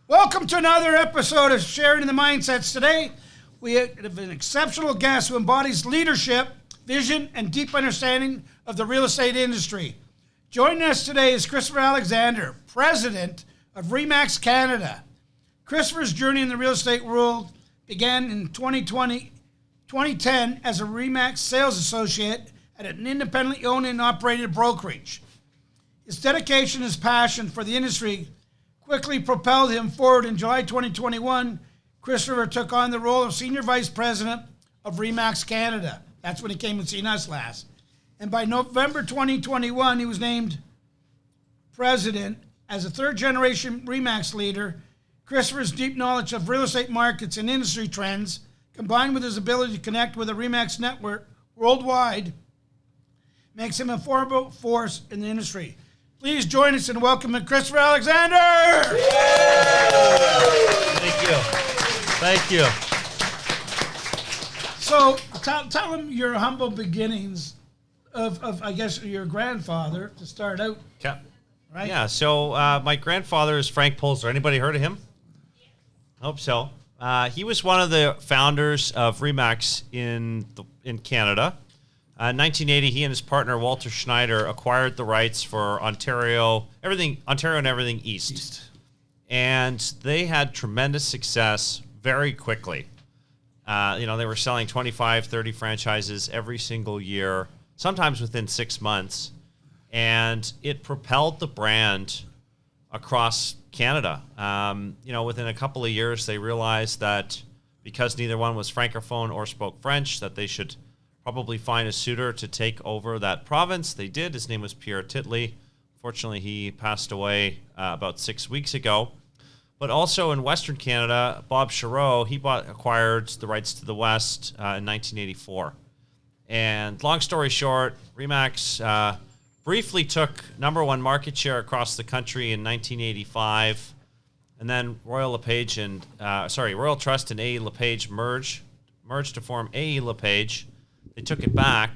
Welcome to another episode of Sharing the Mindsets. Today, we have an exceptional guest who embodies leadership, vision, and deep understanding of the real estate industry. Joining us today is Christopher Alexander, President of REMAX Canada. Christopher's journey in the real estate world began in 2010 as a REMAX sales associate at an independently owned and operated brokerage. His dedication and passion for the industry quickly propelled him forward. In July 2021, Christopher took on the role of Senior Vice President of REMAX Canada. That's when he came and seen us last. And by November 2021, he was named President. As a third-generation REMAX leader, Christopher's deep knowledge of real estate markets and industry trends, combined with his ability to connect with the REMAX network worldwide, makes him a formidable force in the industry. Please join us in welcoming Christopher Alexander. Thank you. So tell him your humble beginnings of I guess, your grandfather to start out. Okay. Right? Yeah, so my grandfather is Frank Polzer. Anybody heard of him? Hope so. He was one of the founders of REMAX in Canada. In 1980, he and his partner, Walter Schneider, acquired the rights for Ontario and everything east. And they had tremendous success very quickly. They were selling 25, 30 franchises every single year, sometimes within 6 months. And it propelled the brand across Canada. Within a couple of years, they realized that because neither one was Francophone or spoke French, that they should probably find a suitor to take over that province. They did. His name was Pierre Titley. Fortunately, he passed away about 6 weeks ago. But also in Western Canada, Bob Charreau, acquired the rights to the West in 1984. And long story short, REMAX briefly took number one market share across the country in 1985. And then Royal Trust and A.E. LePage merged to form A.E. LePage. They took it back,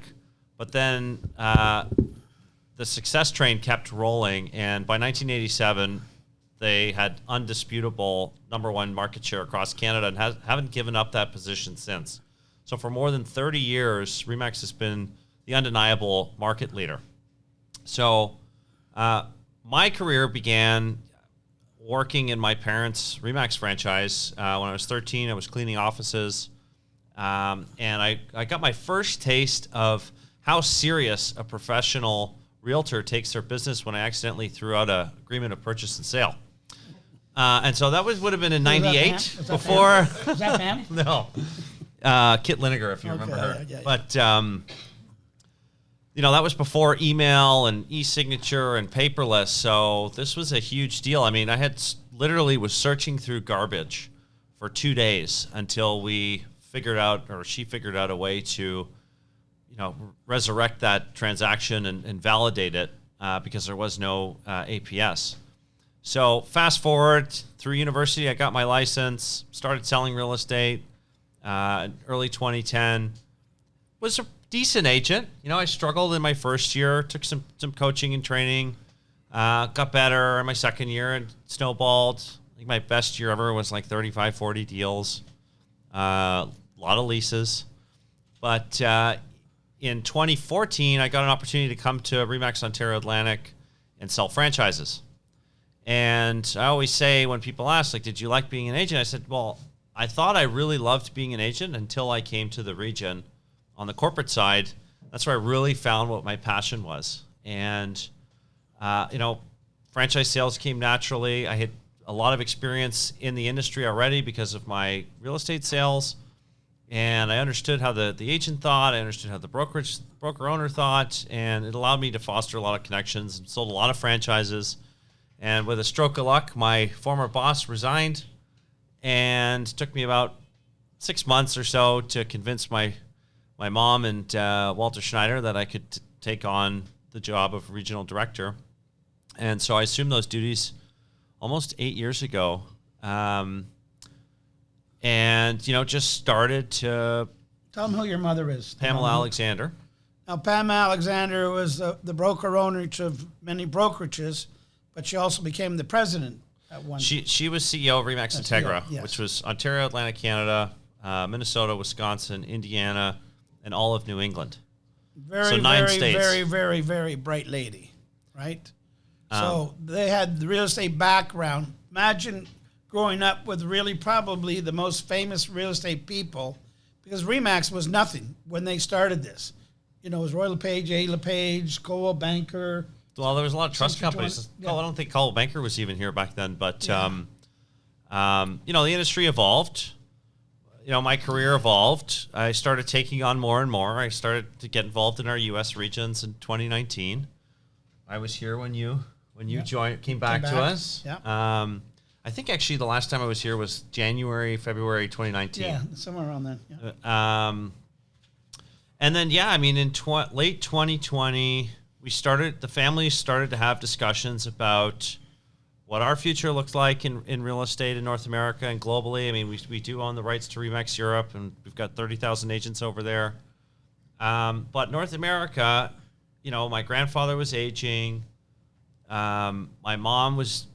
but then the success train kept rolling, and by 1987, they had undisputable number one market share across Canada and haven't given up that position since. So for more than 30 years, REMAX has been the undeniable market leader. So my career began working in my parents' REMAX franchise. When I was 13, I was cleaning offices. And I got my first taste of how serious a professional realtor takes their business when I accidentally threw out an agreement of purchase and sale. And so that would have been in 98 before. Was that Pam? No. Kit Liniger, if you remember her. Yeah. But, that was before email and e-signature and paperless. So this was a huge deal. I mean, I literally was searching through garbage for 2 days until she figured out a way to, resurrect that transaction and validate it because there was no APS. So fast forward through university, I got my license, started selling real estate early 2010. Was a decent agent. I struggled in my first year, took some coaching and training, got better in my second year and snowballed. I think my best year ever was like 35, 40 deals. A lot of leases. But in 2014, I got an opportunity to come to REMAX Ontario Atlantic and sell franchises. And I always say when people ask, did you like being an agent? I said, well, I thought I really loved being an agent until I came to the region on the corporate side. That's where I really found what my passion was. And, franchise sales came naturally. I had a lot of experience in the industry already because of my real estate sales. And I understood how the agent thought. I understood how the broker owner thought. And it allowed me to foster a lot of connections and sold a lot of franchises. And with a stroke of luck, my former boss resigned. And it took me about 6 months or so to convince my mom and Walter Schneider that I could take on the job of regional director. And so I assumed those duties almost 8 years ago. Just started to... Tell them who your mother is. Pamela Alexander. Now, Pam Alexander was the broker owner of many brokerages, but she also became the president at one. She was CEO of REMAX Integra, yes. which was Ontario, Atlantic Canada, Minnesota, Wisconsin, Indiana, and all of New England. Very, so 9 very, states. very, very, very bright lady, right? So they had the real estate background. Imagine growing up with really probably the most famous real estate people, because REMAX was nothing when they started this. You know, it was Roy LePage, A. LePage, Coldwell Banker. Well, there was a lot of trust companies. Yeah. Oh, I don't think Coldwell Banker was even here back then, but you know, the industry evolved. You know, my career evolved. I started taking on more and more. I started to get involved in our U.S. regions in 2019. I was here when you came back to us. Yeah. I think actually the last time I was here was January, February 2019. Yeah, somewhere around then. Yeah. And then, I mean, in late 2020, the family started to have discussions about what our future looks like in real estate in North America and globally. I mean, we do own the rights to REMAX Europe, and we've got 30,000 agents over there. But North America, you know, my grandfather was aging. My mom was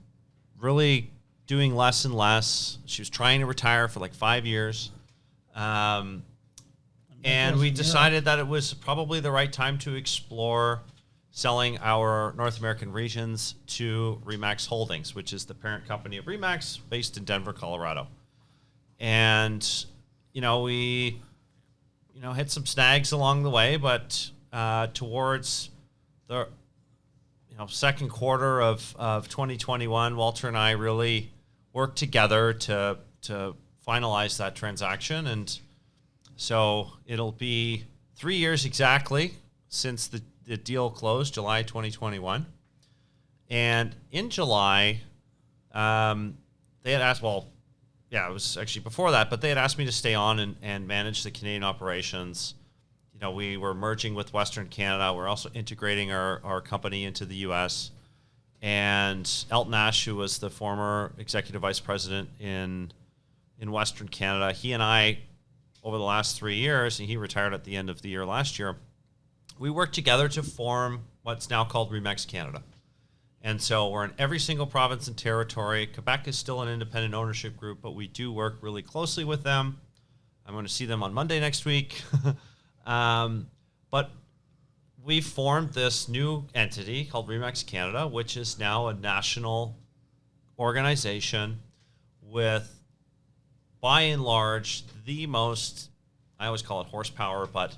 really doing less and less. She was trying to retire for like 5 years. And we decided that it was probably the right time to explore selling our North American regions to REMAX Holdings, which is the parent company of REMAX based in Denver, Colorado. And, you know, we, you know, hit some snags along the way, but towards the, you know, second quarter of 2021, Walter and I really worked together to finalize that transaction. And so it'll be 3 years exactly since the deal closed, July 2021. And in July, they had asked, it was actually before that, but they had asked me to stay on and manage the Canadian operations. You know, we were merging with Western Canada. We're also integrating our company into the U.S. And Elton Ash, who was the former executive vice president in Western Canada, he and I, over the last 3 years, and he retired at the end of the year last year, we worked together to form what's now called REMAX Canada. And so we're in every single province and territory. Quebec is still an independent ownership group, but we do work really closely with them. I'm going to see them on Monday next week. But we formed this new entity called REMAX Canada, which is now a national organization with, by and large, the most, I always call it horsepower, but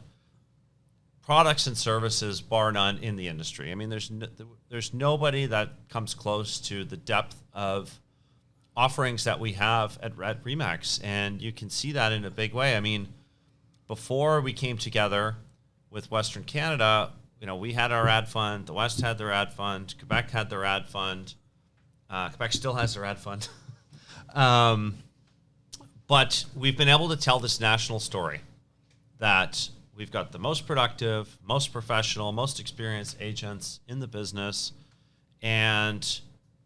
products and services bar none in the industry. I mean, there's nobody that comes close to the depth of offerings that we have at REMAX, and you can see that in a big way. I mean, before we came together with Western Canada, you know, we had our ad fund, the West had their ad fund, Quebec had their ad fund, Quebec still has their ad fund. But we've been able to tell this national story that we've got the most productive, most professional, most experienced agents in the business. And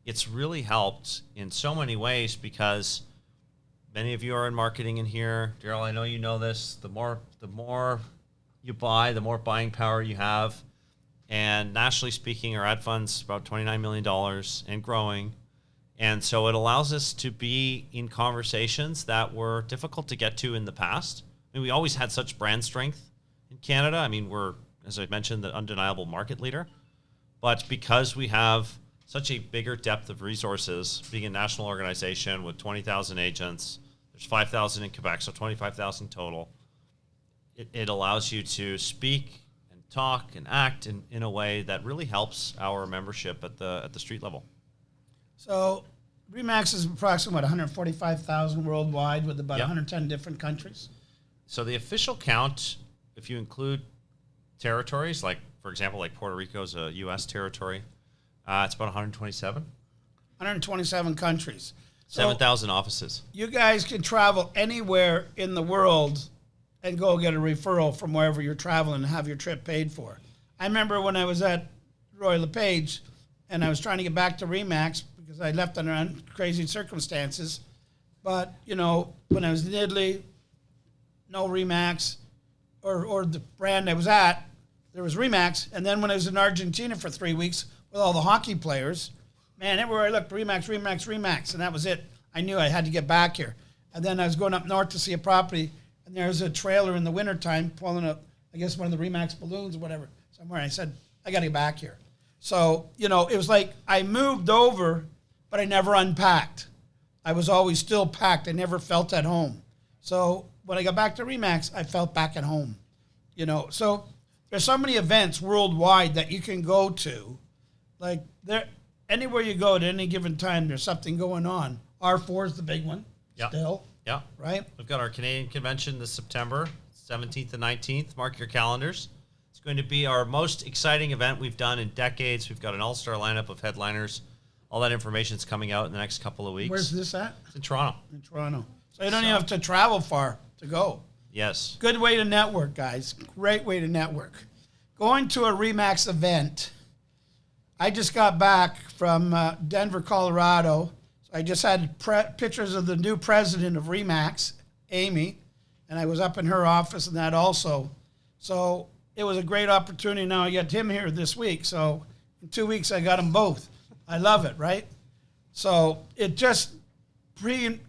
it's really helped in so many ways because many of you are in marketing in here. Daryl, I know you know this. The more you buy, the more buying power you have. And nationally speaking, our ad fund's about $29 million and growing. And so it allows us to be in conversations that were difficult to get to in the past. I mean, we always had such brand strength in Canada. I mean, we're, as I mentioned, the undeniable market leader. But because we have such a bigger depth of resources, being a national organization with 20,000 agents, there's 5,000 in Quebec, so 25,000 total. It allows you to speak and talk and act in a way that really helps our membership at the street level. So REMAX is approximately 145,000 worldwide with about 110 different countries. So the official count, if you include territories, like, for example, like Puerto Rico is a U.S. territory, it's about 127. 127 countries. 7,000 offices. You guys can travel anywhere in the world and go get a referral from wherever you're traveling and have your trip paid for. I remember when I was at Roy LePage and I was trying to get back to REMAX because I left under crazy circumstances. But, you know, when I was in Italy, no REMAX, or the brand I was at, there was REMAX. And then when I was in Argentina for 3 weeks with all the hockey players, man, everywhere I looked, REMAX, REMAX, REMAX, and that was it. I knew I had to get back here. And then I was going up north to see a property, and there's a trailer in the wintertime pulling up, I guess, one of the REMAX balloons or whatever, somewhere. I said, I got to get back here. So, you know, it was like I moved over, but I never unpacked. I was always still packed. I never felt at home. So when I got back to REMAX, I felt back at home. You know, so there's so many events worldwide that you can go to. Like, there, anywhere you go at any given time, there's something going on. R4 is the big one, still. Yeah. Right? We've got our Canadian convention this September, 17th and 19th. Mark your calendars. It's going to be our most exciting event we've done in decades. We've got an all-star lineup of headliners. All that information is coming out in the next couple of weeks. Where's this at? It's in Toronto. In Toronto. So you don't even have to travel far to go. Yes. Good way to network, guys. Great way to network. Going to a REMAX event. I just got back from Denver, Colorado. So I just had pictures of the new president of REMAX, Amy, and I was up in her office and that also. So it was a great opportunity. Now I get him here this week. So in 2 weeks, I got them both. I love it, right? So it just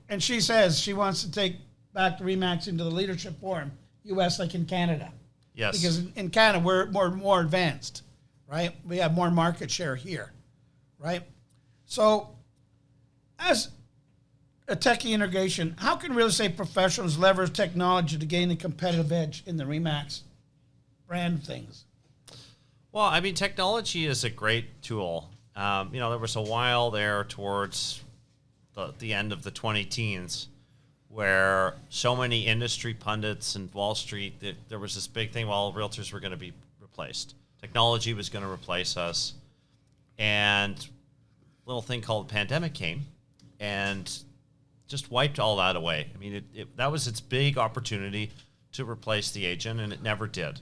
and she says she wants to take back the REMAX into the leadership forum, U.S. like in Canada. Yes. Because in Canada, we're more advanced, right? We have more market share here, right? So as a techie integration, how can real estate professionals leverage technology to gain a competitive edge in the REMAX brand things? Well, I mean, technology is a great tool. You know, there was a while there towards the end of the 2010s where so many industry pundits and Wall Street, there was this big thing, well, realtors were going to be replaced. Technology was going to replace us. And a little thing called pandemic came and just wiped all that away. I mean, that was its big opportunity to replace the agent, and it never did.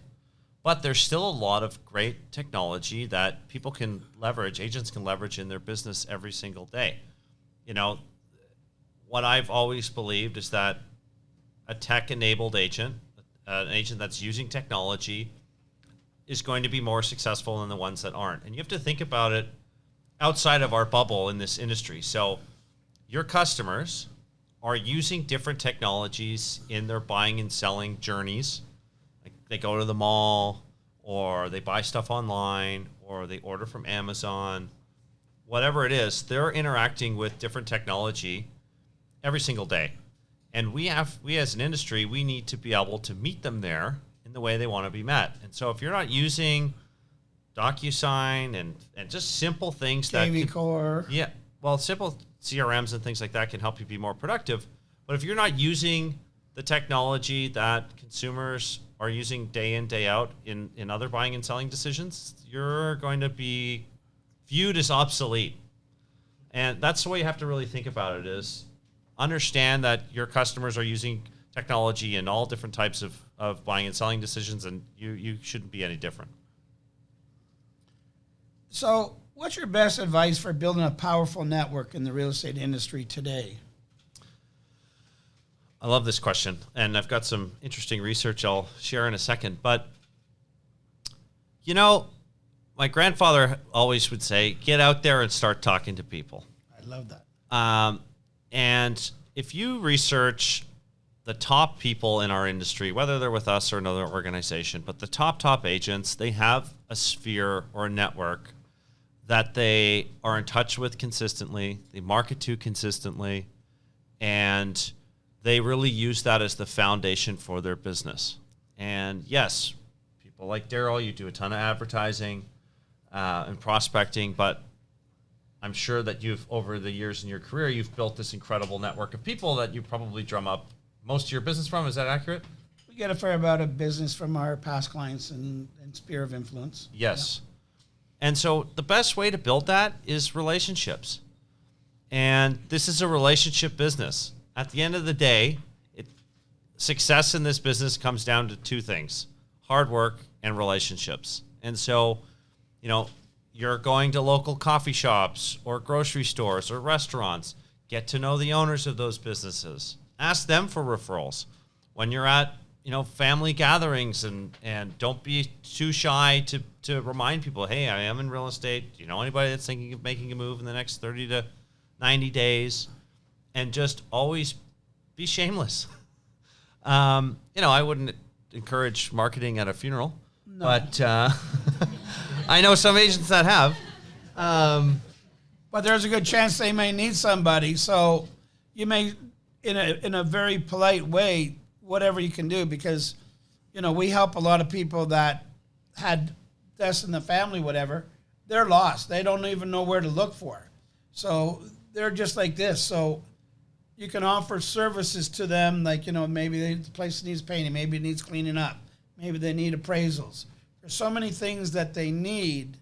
But there's still a lot of great technology that people can leverage, agents can leverage in their business every single day. You know, what I've always believed is that a tech-enabled agent, an agent that's using technology, is going to be more successful than the ones that aren't. And you have to think about it outside of our bubble in this industry. So your customers are using different technologies in their buying and selling journeys. They go to the mall, or they buy stuff online, or they order from Amazon. Whatever it is, they're interacting with different technology every single day. And we as an industry, we need to be able to meet them there in the way they want to be met. And so if you're not using DocuSign and just simple things KV Core. Yeah, well, simple CRMs and things like that can help you be more productive. But if you're not using the technology that consumers are using day in, day out in other buying and selling decisions, you're going to be viewed as obsolete. And that's the way you have to really think about it, is understand that your customers are using technology in all different types of buying and selling decisions, and you shouldn't be any different. So what's your best advice for building a powerful network in the real estate industry today? I love this question, and I've got some interesting research I'll share in a second. But, you know, my grandfather always would say, get out there and start talking to people. I love that. And if you research the top people in our industry, whether they're with us or another organization, but the top agents, they have a sphere or a network that they are in touch with consistently, they market to consistently, and they really use that as the foundation for their business. And yes, people like Daryl, you do a ton of advertising and prospecting, but I'm sure that you've, over the years in your career, you've built this incredible network of people that you probably drum up most of your business from. Is that accurate? We get a fair amount of business from our past clients and sphere of influence. Yes. Yeah. And so the best way to build that is relationships. And this is a relationship business. At the end of the day, success in this business comes down to two things: hard work and relationships. And so, you know, you're going to local coffee shops or grocery stores or restaurants, get to know the owners of those businesses. Ask them for referrals. When you're at family gatherings, and don't be too shy to remind people, hey, I am in real estate. Do you know anybody that's thinking of making a move in the next 30 to 90 days? And just always be shameless. I wouldn't encourage marketing at a funeral, but I know some agents that have. But there's a good chance they may need somebody, so you may, in a very polite way, whatever you can do, because, we help a lot of people that had deaths in the family, whatever. They're lost. They don't even know where to look for. So they're just like this. So you can offer services to them, like, maybe the place needs painting, maybe it needs cleaning up, maybe they need appraisals. There's so many things that they need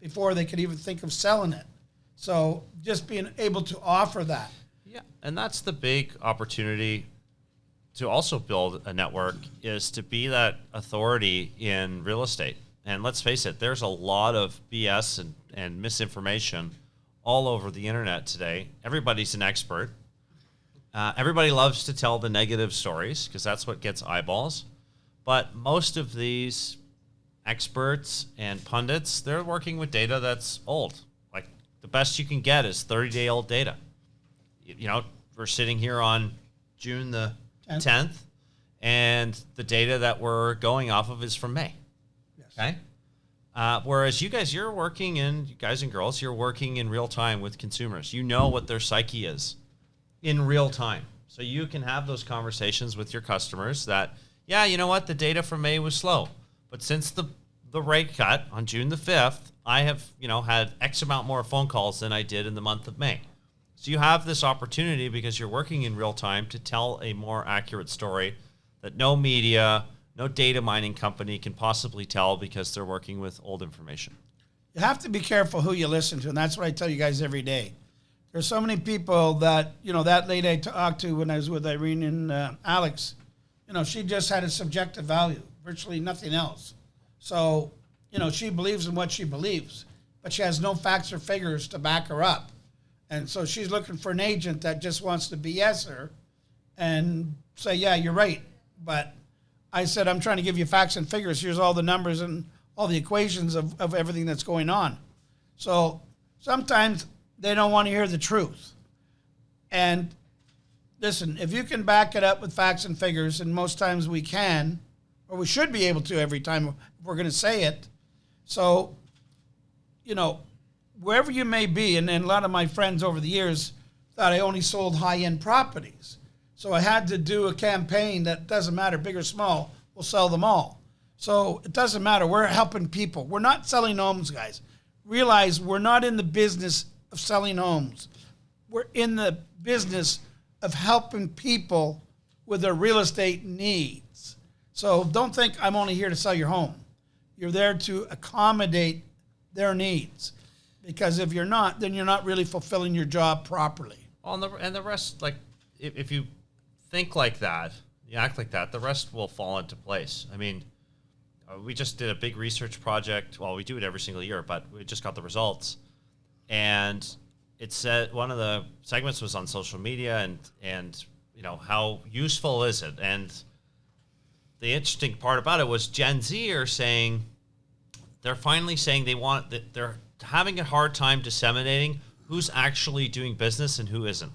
before they could even think of selling it. So just being able to offer that. Yeah, and that's the big opportunity to also build a network, is to be that authority in real estate. And let's face it, there's a lot of BS and misinformation all over the internet today. Everybody's an expert. Everybody loves to tell the negative stories because that's what gets eyeballs. But most of these experts and pundits, they're working with data that's old. Like, the best you can get is 30-day-old data. We're sitting here on June the 10th, and the data that we're going off of is from May. Yes. Okay? Whereas you guys and girls, you're working in real time with consumers. You know what their psyche is in real time. So you can have those conversations with your customers that, yeah, you know what, the data from May was slow. But since the rate cut on June the 5th, I have, had X amount more phone calls than I did in the month of May. So you have this opportunity, because you're working in real time, to tell a more accurate story that no media, no data mining company can possibly tell, because they're working with old information. You have to be careful who you listen to, and that's what I tell you guys every day. There's so many people that, that lady I talked to when I was with Irene and Alex, she just had a subjective value, virtually nothing else. So, she believes in what she believes, but she has no facts or figures to back her up. And so she's looking for an agent that just wants to BS her and say, yeah, you're right. But I said, I'm trying to give you facts and figures. Here's all the numbers and all the equations of everything that's going on. So sometimes they don't want to hear the truth. And listen, if you can back it up with facts and figures, and most times we can, or we should be able to every time if we're going to say it. So, wherever you may be, and a lot of my friends over the years thought I only sold high-end properties. So I had to do a campaign that doesn't matter, big or small, we'll sell them all. So it doesn't matter. We're helping people. We're not selling homes, guys. Realize we're not in the business of selling homes. We're in the business of helping people with their real estate needs. So don't think I'm only here to sell your home. You're there to accommodate their needs. Because if you're not, then you're not really fulfilling your job properly. Well, and the rest, like, if you think like that, you act like that, the rest will fall into place. I mean, we just did a big research project. Well, we do it every single year, but we just got the results. And it said one of the segments was on social media and how useful is it? And the interesting part about it was Gen Z are saying, they're finally saying they're having a hard time disseminating who's actually doing business and who isn't.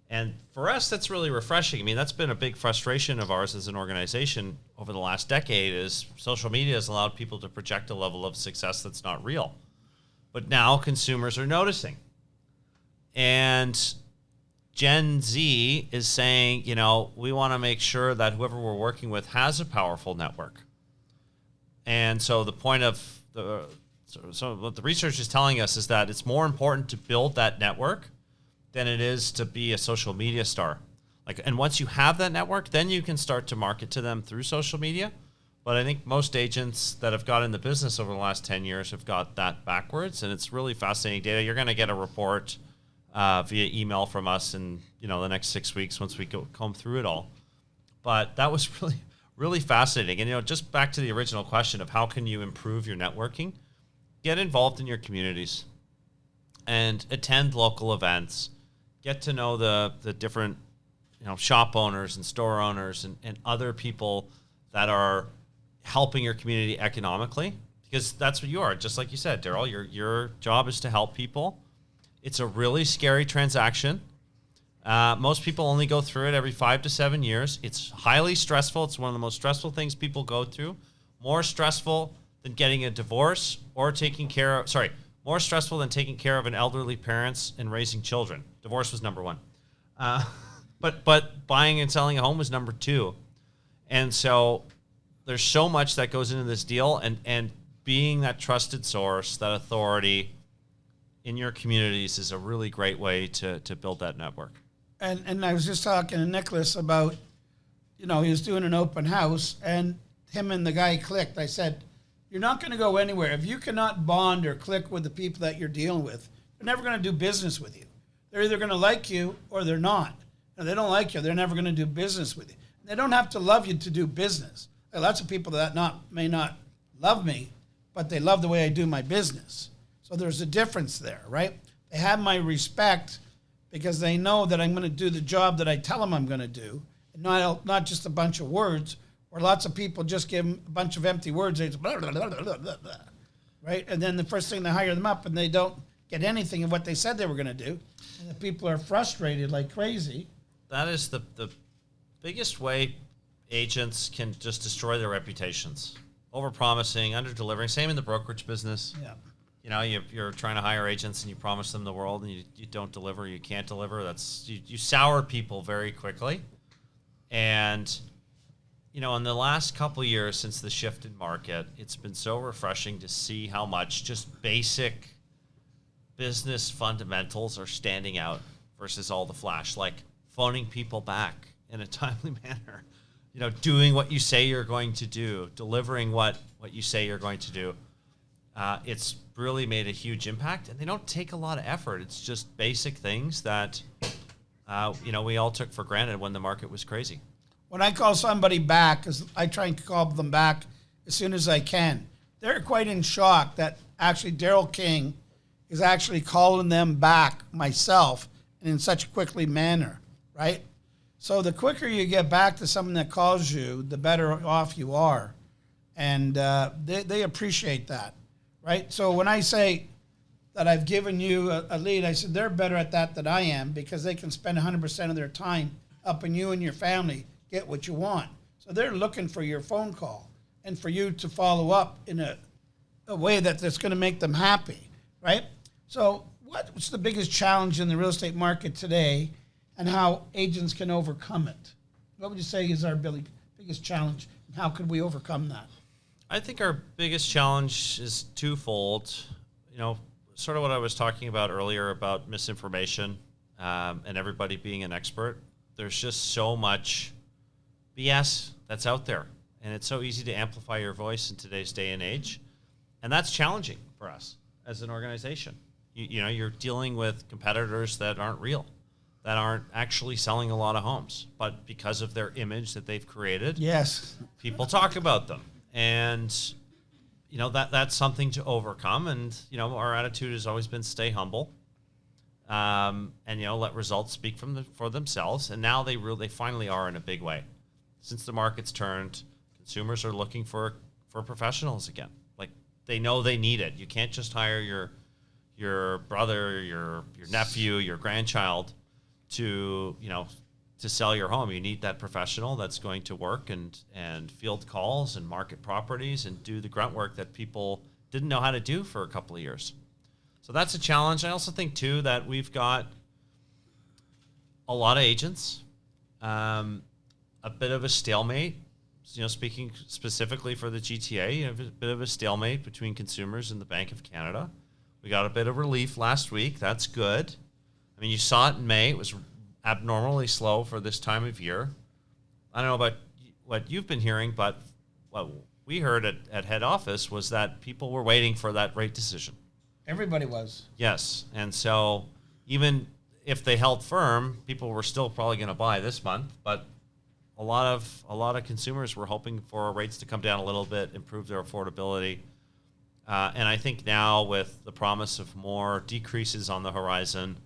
And for us, that's really refreshing. I mean, that's been a big frustration of ours as an organization over the last decade, is social media has allowed people to project a level of success that's not real. But now consumers are noticing. And Gen Z is saying, we want to make sure that whoever we're working with has a powerful network. And so the point of So what the research is telling us is that it's more important to build that network than it is to be a social media star. And once you have that network, then you can start to market to them through social media. But I think most agents that have got in the business over the last 10 years have got that backwards, and it's really fascinating data. You're going to get a report via email from us in the next 6 weeks once we comb through it all. But that was really fascinating. And just back to the original question of how can you improve your networking? Get involved in your communities and attend local events. Get to know the different shop owners and store owners and other people that are helping your community economically, because that's what you are. Just like you said, Daryl, your job is to help people. It's a really scary transaction. Most people only go through it every 5 to 7 years. It's highly stressful. It's one of the most stressful things people go through. More stressful than getting a divorce or more stressful than taking care of an elderly parents and raising children. Divorce was number one. But buying and selling a home was number two. And so there's so much that goes into this deal, and being that trusted source, that authority in your communities is a really great way to build that network. And I was just talking to Nicholas about, he was doing an open house, and him and the guy clicked. I said, you're not going to go anywhere. If you cannot bond or click with the people that you're dealing with, they're never going to do business with you. They're either going to like you or they're not. If they don't like you, they're never going to do business with you. They don't have to love you to do business. There are lots of people that may not love me, but they love the way I do my business. So there's a difference there, right? They have my respect because they know that I'm going to do the job that I tell them I'm going to do, and not just a bunch of words, where lots of people just give them a bunch of empty words. They just blah, blah, blah, blah, blah, blah, blah, right? And then the first thing they hire them up, and they don't get anything of what they said they were going to do, and the people are frustrated like crazy. That is the biggest way agents can just destroy their reputations. Over-promising, under-delivering. Same in the brokerage business. Yeah. You're trying to hire agents and you promise them the world and you don't deliver, you can't deliver. You sour people very quickly. And, in the last couple of years since the shift in market, it's been so refreshing to see how much just basic business fundamentals are standing out versus all the flash, like phoning people back in a timely manner, doing what you say you're going to do, delivering what you say you're going to do. It's really made a huge impact, and they don't take a lot of effort. It's just basic things that, we all took for granted when the market was crazy. When I call somebody back, because I try and call them back as soon as I can, they're quite in shock that actually Daryl King is actually calling them back myself and in such a quickly manner, right? So the quicker you get back to someone that calls you, the better off you are. And they appreciate that, right? So when I say that I've given you a lead, I said they're better at that than I am because they can spend 100% of their time helping you and your family get what you want. So they're looking for your phone call and for you to follow up in a way that's going to make them happy, right? So what's the biggest challenge in the real estate market today and how agents can overcome it? What would you say is our biggest challenge, and how could we overcome that? I think our biggest challenge is twofold. Sort of what I was talking about earlier about misinformation and everybody being an expert. There's just so much BS that's out there, and it's so easy to amplify your voice in today's day and age, and that's challenging for us as an organization. You're dealing with competitors that aren't real, that aren't actually selling a lot of homes, but because of their image that they've created, yes, people talk about them. And, that's something to overcome. And, our attitude has always been stay humble and, let results speak for themselves. And now they finally are in a big way. Since the market's turned, consumers are looking for professionals again. Like, they know they need it. You can't just hire your brother, your nephew, your grandchild to sell your home. You need that professional that's going to work and field calls and market properties and do the grunt work that people didn't know how to do for a couple of years. So that's a challenge. I also think, too, that we've got a lot of agents, a bit of a stalemate, speaking specifically for the GTA, a bit of a stalemate between consumers and the Bank of Canada. We got a bit of relief last week. That's good. I mean, you saw it in May. It was abnormally slow for this time of year. I don't know about what you've been hearing, but what we heard at head office was that people were waiting for that rate decision. Everybody was. Yes. And so even if they held firm, people were still probably going to buy this month, but a lot of consumers were hoping for rates to come down a little bit, improve their affordability. And I think now with the promise of more decreases on the horizon,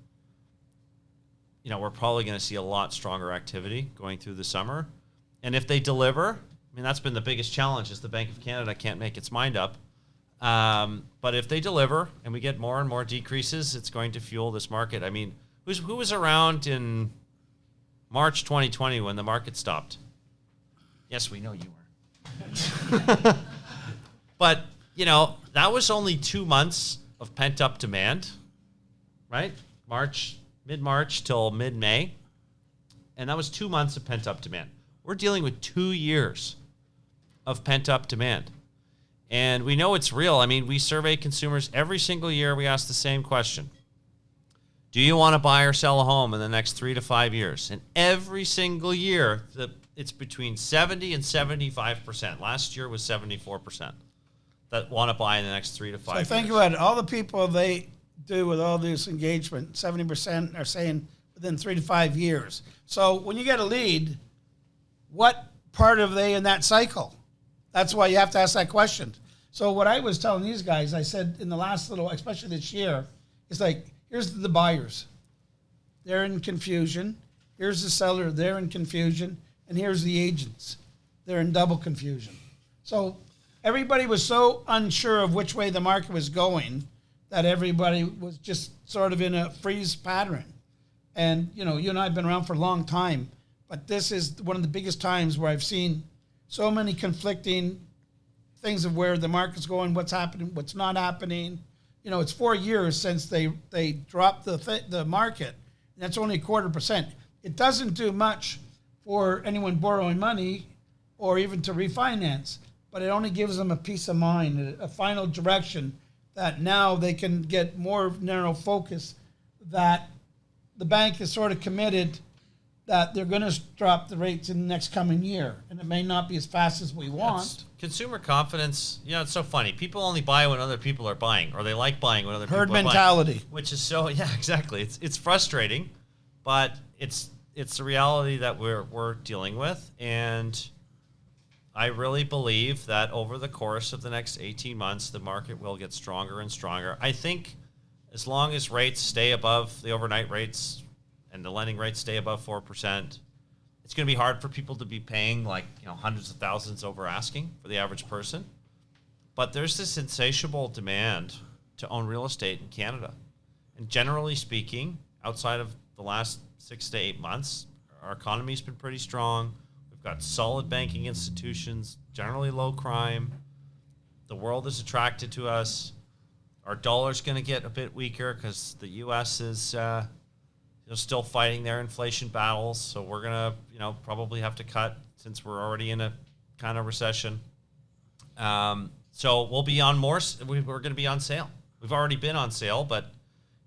we're probably going to see a lot stronger activity going through the summer. And if they deliver, I mean, that's been the biggest challenge is the Bank of Canada can't make its mind up. But if they deliver and we get more and more decreases, it's going to fuel this market. I mean, who was around in March 2020 when the market stopped? Yes, we know you were. But, that was only 2 months of pent-up demand, right? Mid-March till mid-May. And that was 2 months of pent-up demand. We're dealing with 2 years of pent-up demand. And we know it's real. I mean, we survey consumers every single year. We ask the same question. Do you want to buy or sell a home in the next 3 to 5 years? And every single year, it's between 70 and 75%. Last year was 74% that want to buy in the next 3 to 5 years. So think about it. All the people they do with all this engagement, 70% are saying within 3 to 5 years. So when you get a lead, what part are they in that cycle? That's why you have to ask that question. So what I was telling these guys, I said in the last little, especially this year, it's like, here's the buyers. They're in confusion. Here's the seller. They're in confusion. And here's the agents. They're in double confusion. So everybody was so unsure of which way the market was going that everybody was just sort of in a freeze pattern. And, you and I have been around for a long time, but this is one of the biggest times where I've seen so many conflicting things of where the market's going, what's happening, what's not happening. It's 4 years since they dropped the market. That's only 0.25%. It doesn't do much for anyone borrowing money or even to refinance, but it only gives them a peace of mind, a final direction that now they can get more narrow focus, that the bank is sort of committed that they're going to drop the rates in the next coming year. And it may not be as fast as we want. Consumer confidence, it's so funny. People only buy when other people are buying, or they like buying when other people are buying. Herd mentality. Which is exactly. It's frustrating, but it's the reality that we're dealing with. And I really believe that over the course of the next 18 months, the market will get stronger and stronger. I think as long as rates stay above the overnight rates and the lending rates stay above 4%, it's going to be hard for people to be paying hundreds of thousands over asking for the average person. But there's this insatiable demand to own real estate in Canada. And generally speaking, outside of the last 6 to 8 months, our economy's been pretty strong. We've got solid banking institutions, generally low crime. The world is attracted to us. Our dollar's going to get a bit weaker because the U.S. is still fighting their inflation battles. So we're going to probably have to cut since we're already in a kind of recession. So we'll be on more. We're going to be on sale. We've already been on sale, but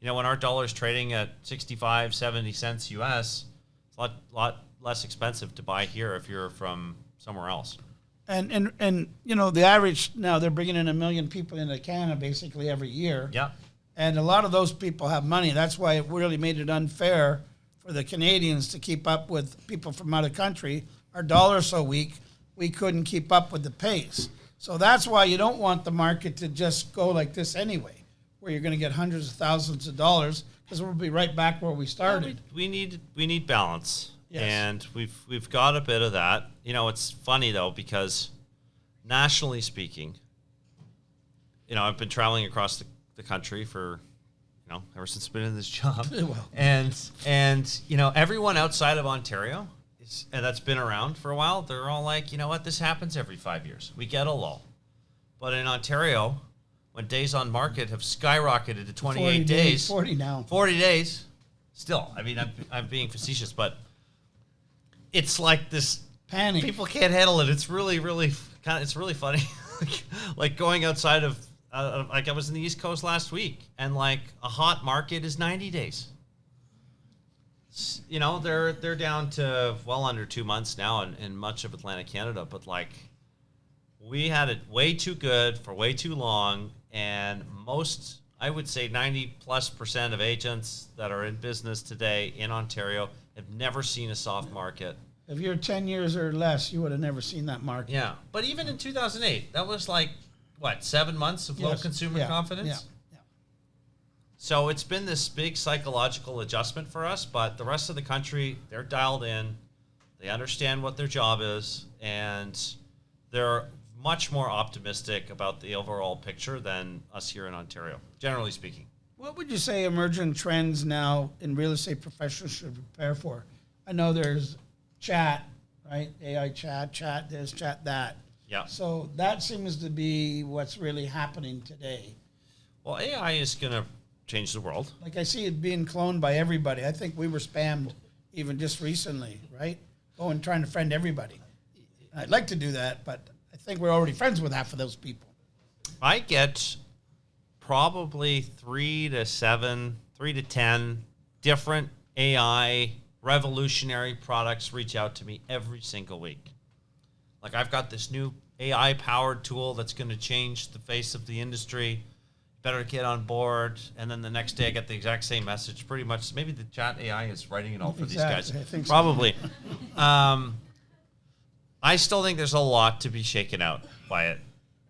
when our dollar's trading at 65, 70 cents US, it's a lot less expensive to buy here if you're from somewhere else. And the average now, they're bringing in 1 million people into Canada basically every year. Yeah. And a lot of those people have money. That's why it really made it unfair for the Canadians to keep up with people from out of country. Our dollar's so weak, we couldn't keep up with the pace. So that's why you don't want the market to just go like this anyway, where you're going to get hundreds of thousands of dollars, because we'll be right back where we started. We need balance. Yes. And we've got a bit of that. It's funny though, because nationally speaking, I've been traveling across the country for, ever since I've been in this job. Well. And everyone outside of Ontario and that's been around for a while, they're all like, this happens every 5 years. We get a lull. But in Ontario, when days on market have skyrocketed to 28 days. 40 now. 40 days. Still, I'm being facetious, but it's like this panic. People can't handle it. It's really, really it's really funny. like going outside of, I was in the East Coast last week, and a hot market is 90 days. They're down to well under 2 months now in much of Atlantic Canada, but we had it way too good for way too long, and most, I would say 90+% of agents that are in business today in Ontario have never seen a soft market. If you're 10 years or less, you would have never seen that market. Yeah, but even in 2008, that was 7 months of low consumer confidence? Yeah. So it's been this big psychological adjustment for us, but the rest of the country, they're dialed in. They understand what their job is, and they're much more optimistic about the overall picture than us here in Ontario, generally speaking. What would you say emerging trends now in real estate professionals should prepare for? I know there's chat, right? AI chat this, chat that. Yeah. So that seems to be what's really happening today. Well, AI is going to change the world. Like I see it being cloned by everybody. I think we were spammed even just recently, right? Going trying to friend everybody. I'd like to do that, but I think we're already friends with half of those people. I get probably 3 to 10 different AI revolutionary products reach out to me every single week. Like, I've got this new AI powered tool that's going to change the face of the industry. Better get on board. And then the next day I get the exact same message. Pretty much, maybe the chat AI is writing it all for these guys. I think so. Probably. I still think there's a lot to be shaken out by it.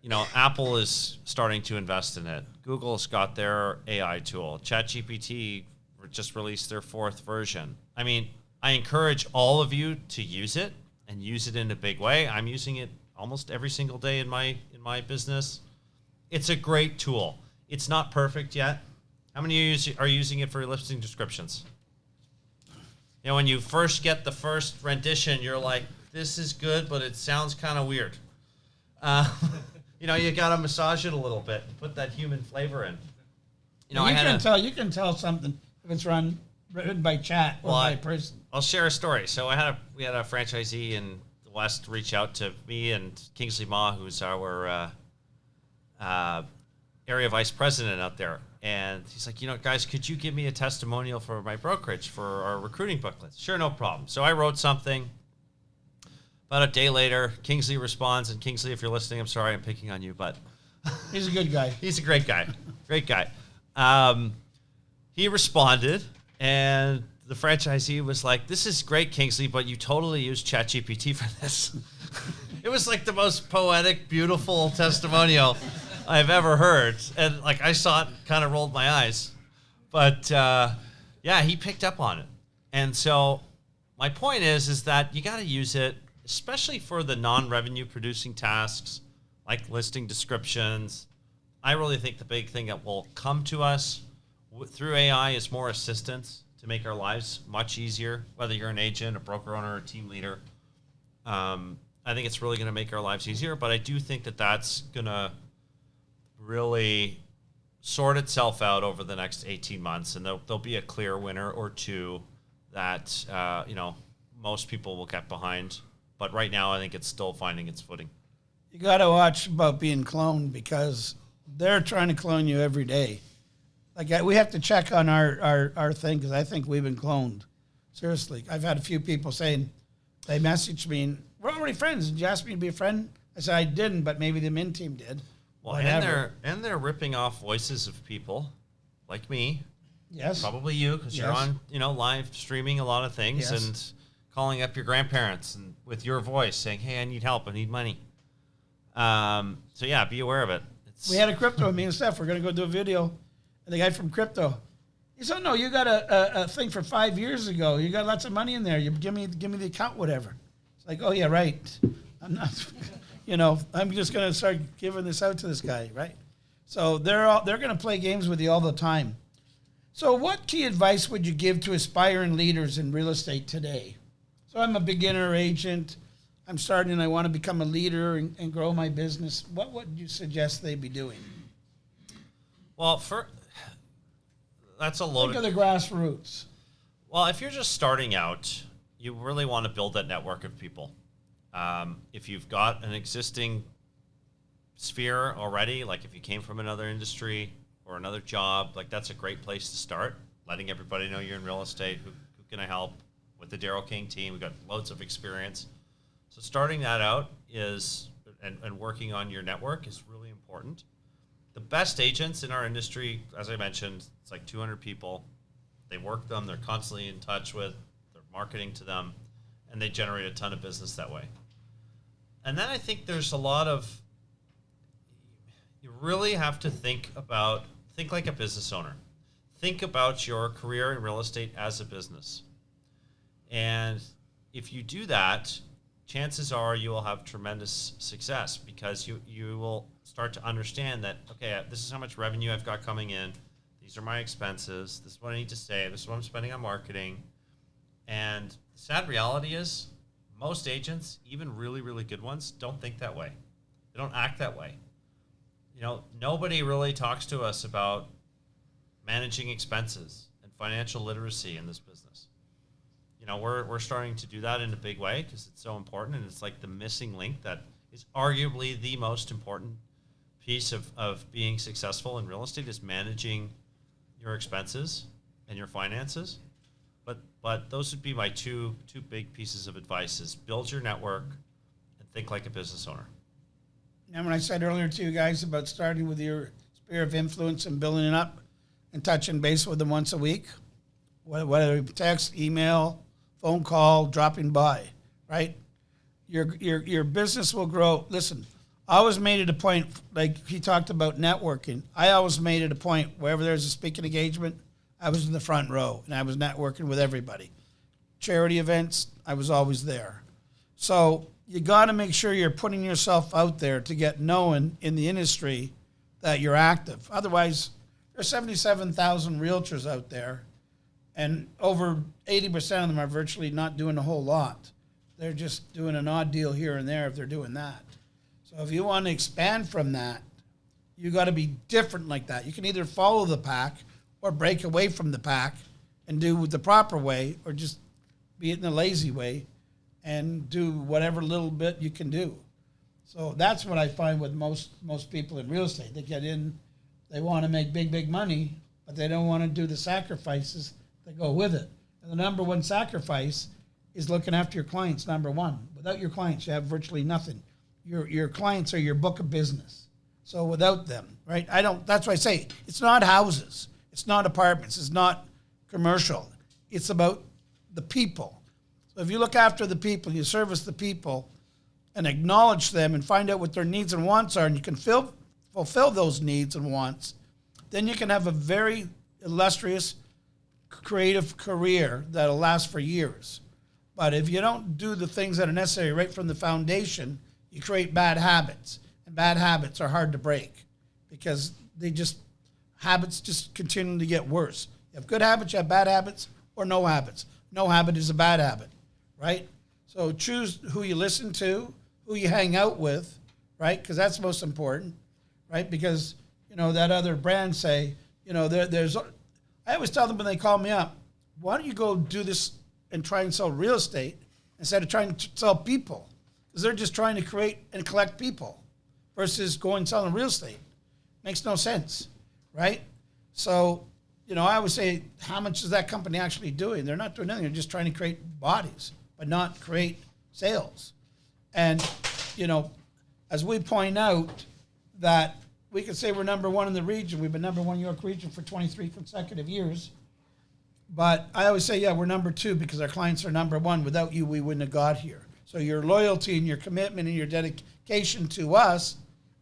You know, Apple is starting to invest in it. Google's got their AI tool. ChatGPT just released their 4th version. I mean, I encourage all of you to use it and use it in a big way. I'm using it almost every single day in my business. It's a great tool. It's not perfect yet. How many of you are using it for listing descriptions? You know, when you first get the first rendition, you're like, this is good, but it sounds kind of weird. You know, you got to massage it a little bit and put that human flavor in. You know, you can tell something if it's written by chat or by person. I'll share a story. So we had a franchisee in the West reach out to me and Kingsley Ma, who's our area vice president out there. And he's like, you know, guys, could you give me a testimonial for my brokerage for our recruiting booklets? Sure, no problem. So I wrote something. About a day later, Kingsley responds, and Kingsley, if you're listening, I'm sorry I'm picking on you, but he's a good guy. He's a great guy. Great guy. He responded, and the franchisee was like, this is great, Kingsley, but you totally used ChatGPT for this. It was like the most poetic, beautiful testimonial I've ever heard. And like I saw it, kind of rolled my eyes. But yeah, he picked up on it. And so my point is that you got to use it, especially for the non-revenue producing tasks like listing descriptions. I really think the big thing that will come to us through AI is more assistance to make our lives much easier, whether you're an agent, a broker owner, a team leader. I think it's really going to make our lives easier, but I do think that that's going to really sort itself out over the next 18 months, and there'll be a clear winner or two that most people will get behind. But right now, I think it's still finding its footing. You got to watch about being cloned because they're trying to clone you every day. Like we have to check on our thing because I think we've been cloned. Seriously, I've had a few people saying they messaged me and we're already friends. Did you ask me to be a friend? I said I didn't, but maybe the Min team did. Well, and they're ripping off voices of people like me. Yes, probably you because you're on live streaming a lot of things and calling up your grandparents and with your voice saying, hey, I need help, I need money. So yeah, be aware of it. We had a crypto, me and Steph, we're going to go do a video. And the guy from crypto, he said, no, you got a thing for 5 years ago. You got lots of money in there. You give me the account, whatever. It's like, oh yeah, right. I'm not, I'm just going to start giving this out to this guy, right? So they're going to play games with you all the time. So what key advice would you give to aspiring leaders in real estate today? So I'm a beginner agent. I'm starting and I want to become a leader and grow my business. What would you suggest they be doing? Well, that's a loaded... Think of the grassroots. Well, if you're just starting out, you really want to build that network of people. If you've got an existing sphere already, like if you came from another industry or another job, like that's a great place to start, letting everybody know you're in real estate, who can I help. With the Daryl King team, we've got loads of experience. So starting that out and working on your network is really important. The best agents in our industry, as I mentioned, it's like 200 people. They work them, they're constantly in touch with, they're marketing to them, and they generate a ton of business that way. And then I think there's a lot of, you really have to think like a business owner. think about your career in real estate as a business. And if you do that, chances are you will have tremendous success because you will start to understand that, okay, this is how much revenue I've got coming in. These are my expenses. This is what I need to save. This is what I'm spending on marketing. And the sad reality is most agents, even really, really good ones, don't think that way. They don't act that way. Nobody really talks to us about managing expenses and financial literacy in this business. We're starting to do that in a big way because it's so important, and it's like the missing link that is arguably the most important piece of being successful in real estate is managing your expenses and your finances. But those would be my two big pieces of advice: is build your network and think like a business owner. And when I said earlier to you guys about starting with your sphere of influence and building it up and touching base with them once a week, whether text, email, phone call, dropping by, right? Your business will grow. Listen, I always made it a point, like he talked about networking. I always made it a point, wherever there's a speaking engagement, I was in the front row, and I was networking with everybody. Charity events, I was always there. So you got to make sure you're putting yourself out there to get known in the industry that you're active. Otherwise, there's 77,000 realtors out there, and over 80% of them are virtually not doing a whole lot. They're just doing an odd deal here and there if they're doing that. So if you want to expand from that, you got to be different like that. You can either follow the pack or break away from the pack and do it the proper way, or just be it in a lazy way and do whatever little bit you can do. So that's what I find with most people in real estate. They get in, they want to make big money, but they don't want to do the sacrifices that go with it. And the number one sacrifice is looking after your clients, number one. Without your clients, you have virtually nothing. Your clients are your book of business. So without them, right? That's why I say it's not houses, it's not apartments, it's not commercial. It's about the people. So if you look after the people, you service the people and acknowledge them and find out what their needs and wants are, and you can fulfill those needs and wants, then you can have a very illustrious, creative career that'll last for years. But if you don't do the things that are necessary right from the foundation, you create bad habits. And bad habits are hard to break because habits just continue to get worse. You have good habits, you have bad habits, or no habits. No habit is a bad habit, right? So choose who you listen to, who you hang out with, right? Because that's most important, right? Because, that other brand say, there's, I always tell them when they call me up, why don't you go do this and try and sell real estate instead of trying to sell people? Because they're just trying to create and collect people versus going and selling real estate. Makes no sense, right? So, I always say, how much is that company actually doing? They're not doing anything. They're just trying to create bodies, but not create sales. And, as we point out, that we could say we're number one in the region. We've been number one in York region for 23 consecutive years. But I always say, we're number two because our clients are number one. Without you, we wouldn't have got here. So your loyalty and your commitment and your dedication to us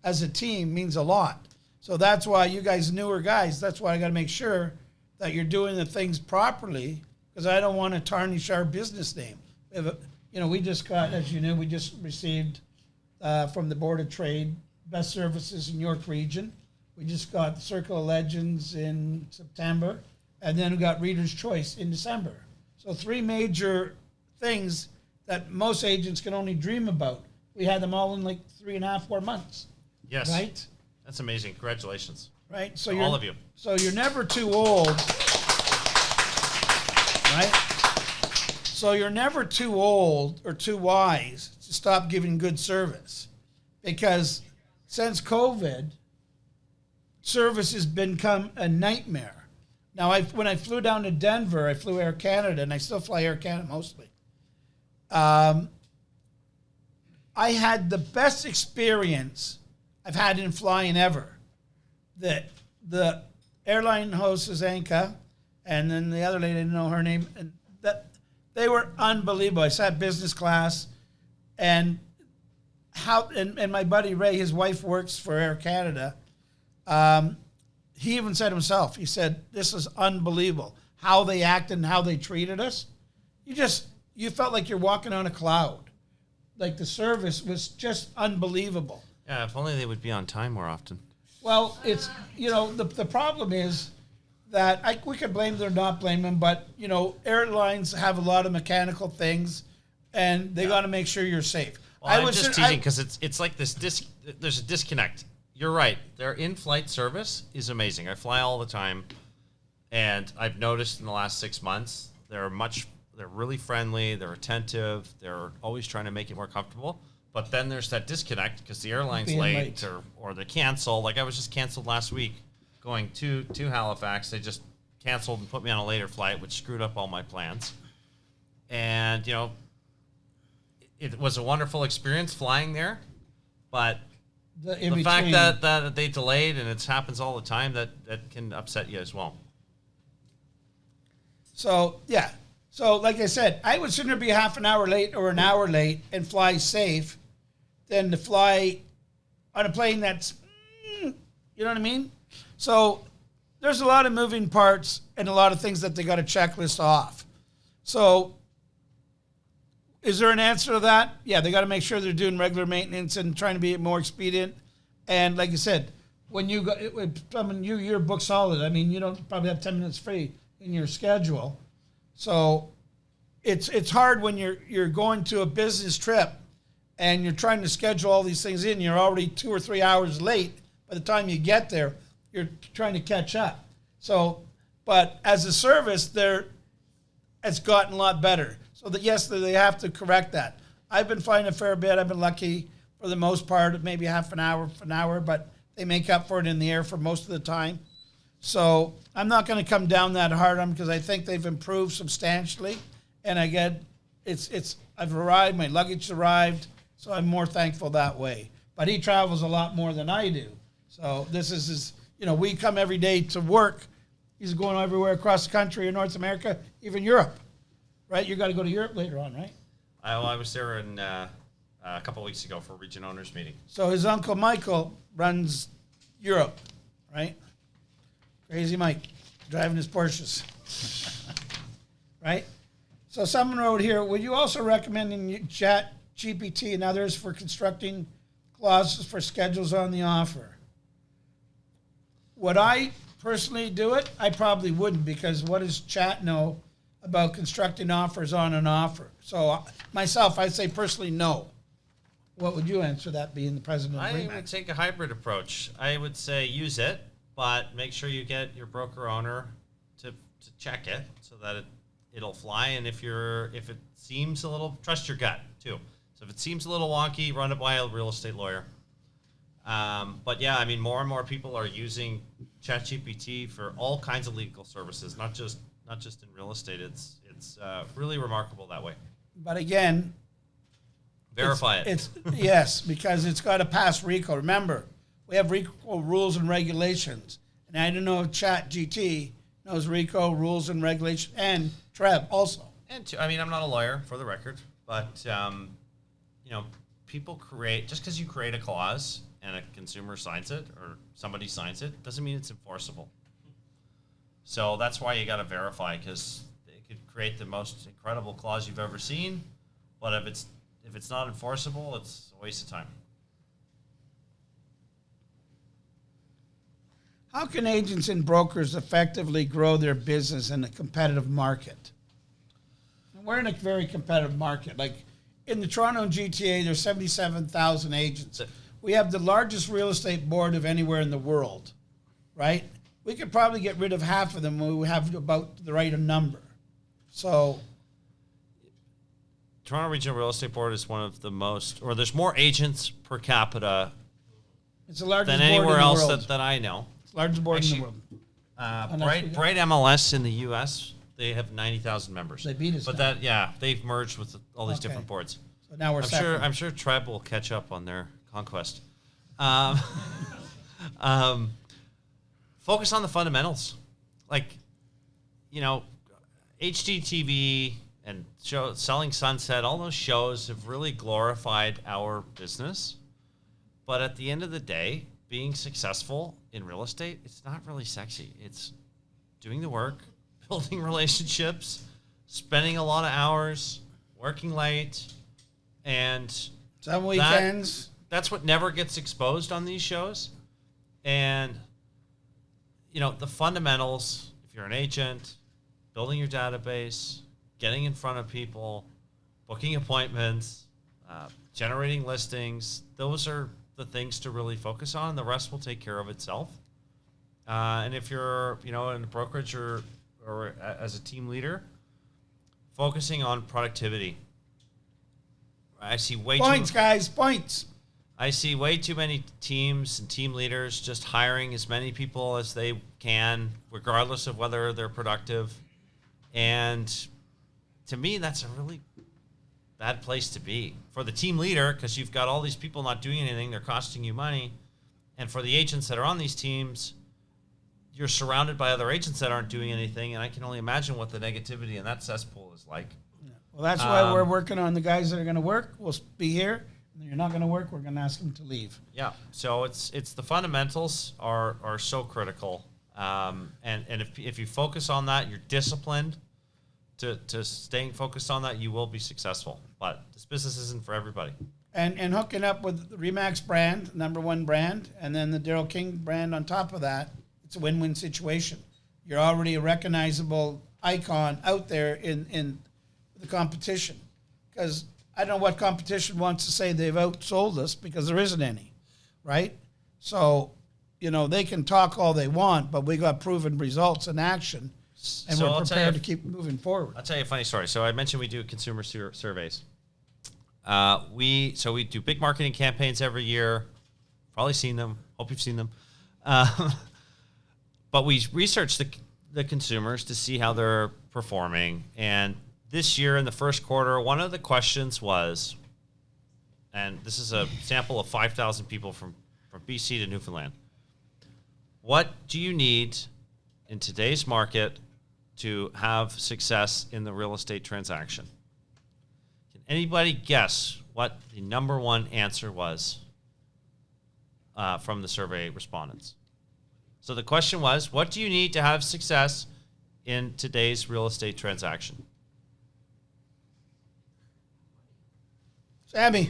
as a team means a lot. So that's why you guys newer guys, that's why I got to make sure that you're doing the things properly, because I don't want to tarnish our business name. We just got, as you know, we just received from the Board of Trade Best Services in York Region. We just got Circle of Legends in September, and then we got Reader's Choice in December. So 3 major things that most agents can only dream about. We had them all in like 3.5, 4 months. Yes. Right? That's amazing. Congratulations. Right? So all of you. So you're never too old, right? So you're never too old or too wise to stop giving good service. Because since COVID, service has become a nightmare. Now, when I flew down to Denver, I flew Air Canada, and I still fly Air Canada mostly. I had the best experience I've had in flying ever. The airline host is Anka, and then the other lady, I didn't know her name, and that they were unbelievable. I sat business class, and my buddy Ray, his wife works for Air Canada. he even said himself, he said, this is unbelievable. How they acted and how they treated us. You felt like you're walking on a cloud. Like the service was just unbelievable. Yeah, if only they would be on time more often. Well, it's, the problem is that we could blame them or not blame them, but, airlines have a lot of mechanical things, and they got to make sure you're safe. Well, I'm just teasing because it's like this there's a disconnect. You're right. Their in-flight service is amazing. I fly all the time, and I've noticed in the last 6 months, they're really friendly, they're attentive, they're always trying to make it more comfortable. But then there's that disconnect because the airline's late. Or they cancel. Like I was just canceled last week going to Halifax. They just canceled and put me on a later flight, which screwed up all my plans. And, it was a wonderful experience flying there. But the fact that they delayed, and it happens all the time, that can upset you as well. So, yeah. So, like I said, I would sooner be half an hour late or an hour late and fly safe than to fly on a plane that's, you know what I mean? So, there's a lot of moving parts and a lot of things that they got to checklist off. So, is there an answer to that? Yeah, they got to make sure they're doing regular maintenance and trying to be more expedient. And like you said, when you go, you're booked solid. I mean, you don't probably have 10 minutes free in your schedule. So it's hard when you're going to a business trip and you're trying to schedule all these things in. You're already 2 or 3 hours late. By the time you get there, you're trying to catch up. So, but as a service, it's gotten a lot better. So that yes, they have to correct that. I've been flying a fair bit. I've been lucky for the most part, maybe half an hour, but they make up for it in the air for most of the time. So I'm not going to come down that hard on them because I think they've improved substantially. And I've arrived, my luggage arrived, so I'm more thankful that way. But he travels a lot more than I do. So this is we come every day to work. He's going everywhere across the country in North America, even Europe, right? You got to go to Europe later on, right? I was there a couple of weeks ago for a region owners meeting. So his uncle Michael runs Europe, right? Crazy Mike, driving his Porsches, right? So someone wrote here, would you also recommend in Chat GPT and others for constructing clauses for schedules on the offer? Would I personally do it? I probably wouldn't, because what does Chat know about constructing offers on an offer? So myself, I'd say personally no. What would you answer that being the president of REMAX? I would take a hybrid approach. I would say use it, but make sure you get your broker owner to check it so that it'll fly. And if it seems a little, trust your gut too. So if it seems a little wonky, run it by a real estate lawyer. But yeah, I mean, more and more people are using ChatGPT for all kinds of legal services, not just in real estate. It's really remarkable that way. But again, verify it. Yes, because it's got to pass RICO. Remember, we have RICO rules and regulations. And I don't know if ChatGPT knows RICO rules and regulations, and TREB also. And I'm not a lawyer, for the record, but people create, just because you create a clause and a consumer signs it or somebody signs it, doesn't mean it's enforceable. So that's why you got to verify, because it could create the most incredible clause you've ever seen, but if it's not enforceable, it's a waste of time. How can agents and brokers effectively grow their business in a competitive market? And we're in a very competitive market. Like in the Toronto and GTA, there's 77,000 agents. We have the largest real estate board of anywhere in the world, right? We could probably get rid of half of them when we have about the right number. So Toronto Regional Real Estate Board is one of the most, or there's more agents per capita it's the largest than board anywhere in the else world. that I know. It's the largest board in the world. Bright MLS in the U.S., they have 90,000 members. They beat us. But they've merged with all these different boards. So now we're second. I'm sure TREB will catch up on their conquest. Focus on the fundamentals. Like, HGTV and Selling Sunset, all those shows have really glorified our business. But at the end of the day, being successful in real estate, it's not really sexy. It's doing the work, building relationships, spending a lot of hours, working late, and some weekends. That's what never gets exposed on these shows. And, the fundamentals, if you're an agent, building your database, getting in front of people, booking appointments, generating listings, those are the things to really focus on. The rest will take care of itself. And if you're, in a brokerage or as a team leader, focusing on productivity. I see way points, guys, points. I see way too many teams and team leaders just hiring as many people as they can, regardless of whether they're productive. And to me, that's a really bad place to be for the team leader, because you've got all these people not doing anything. They're costing you money. And for the agents that are on these teams, you're surrounded by other agents that aren't doing anything. And I can only imagine what the negativity in that cesspool is like. Well, that's why we're working on the guys that are going to work. We'll be here. And if you're not going to work, we're going to ask them to leave. Yeah. So it's the fundamentals are so critical. And if you focus on that, you're disciplined to staying focused on that, you will be successful. But this business isn't for everybody. And hooking up with the REMAX brand, #1 brand, and then the Daryl King brand on top of that, it's a win-win situation. You're already a recognizable icon out there in the competition. Because I don't know what competition wants to say they've outsold us, because there isn't any, right? So, they can talk all they want, but we got proven results in action, and we're prepared to keep moving forward. I'll tell you a funny story. So I mentioned we do consumer surveys. We do big marketing campaigns every year. Probably seen them. Hope you've seen them. But we research the consumers to see how they're performing. And this year in the first quarter, one of the questions was, and this is a sample of 5,000 people from BC to Newfoundland. What do you need in today's market to have success in the real estate transaction? Can anybody guess what the #1 answer was from the survey respondents? So the question was, what do you need to have success in today's real estate transaction? Sammy. You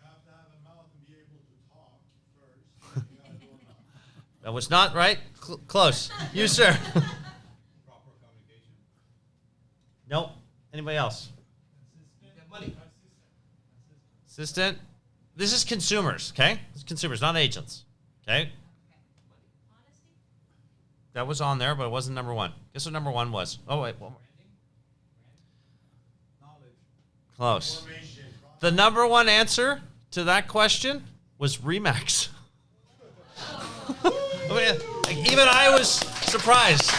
have to have a mouth and be able to talk first. You gotta do a mouth. That was not right. Close. You, sir. Proper communication. Nope. Anybody else? Money. Assistant. This is consumers, okay? This is consumers, not agents, okay? Honesty? That was on there, but it wasn't #1. Guess what #1 was? Oh, wait. One more. Knowledge. Close. Information. The #1 answer to that question was REMAX. Even I was surprised.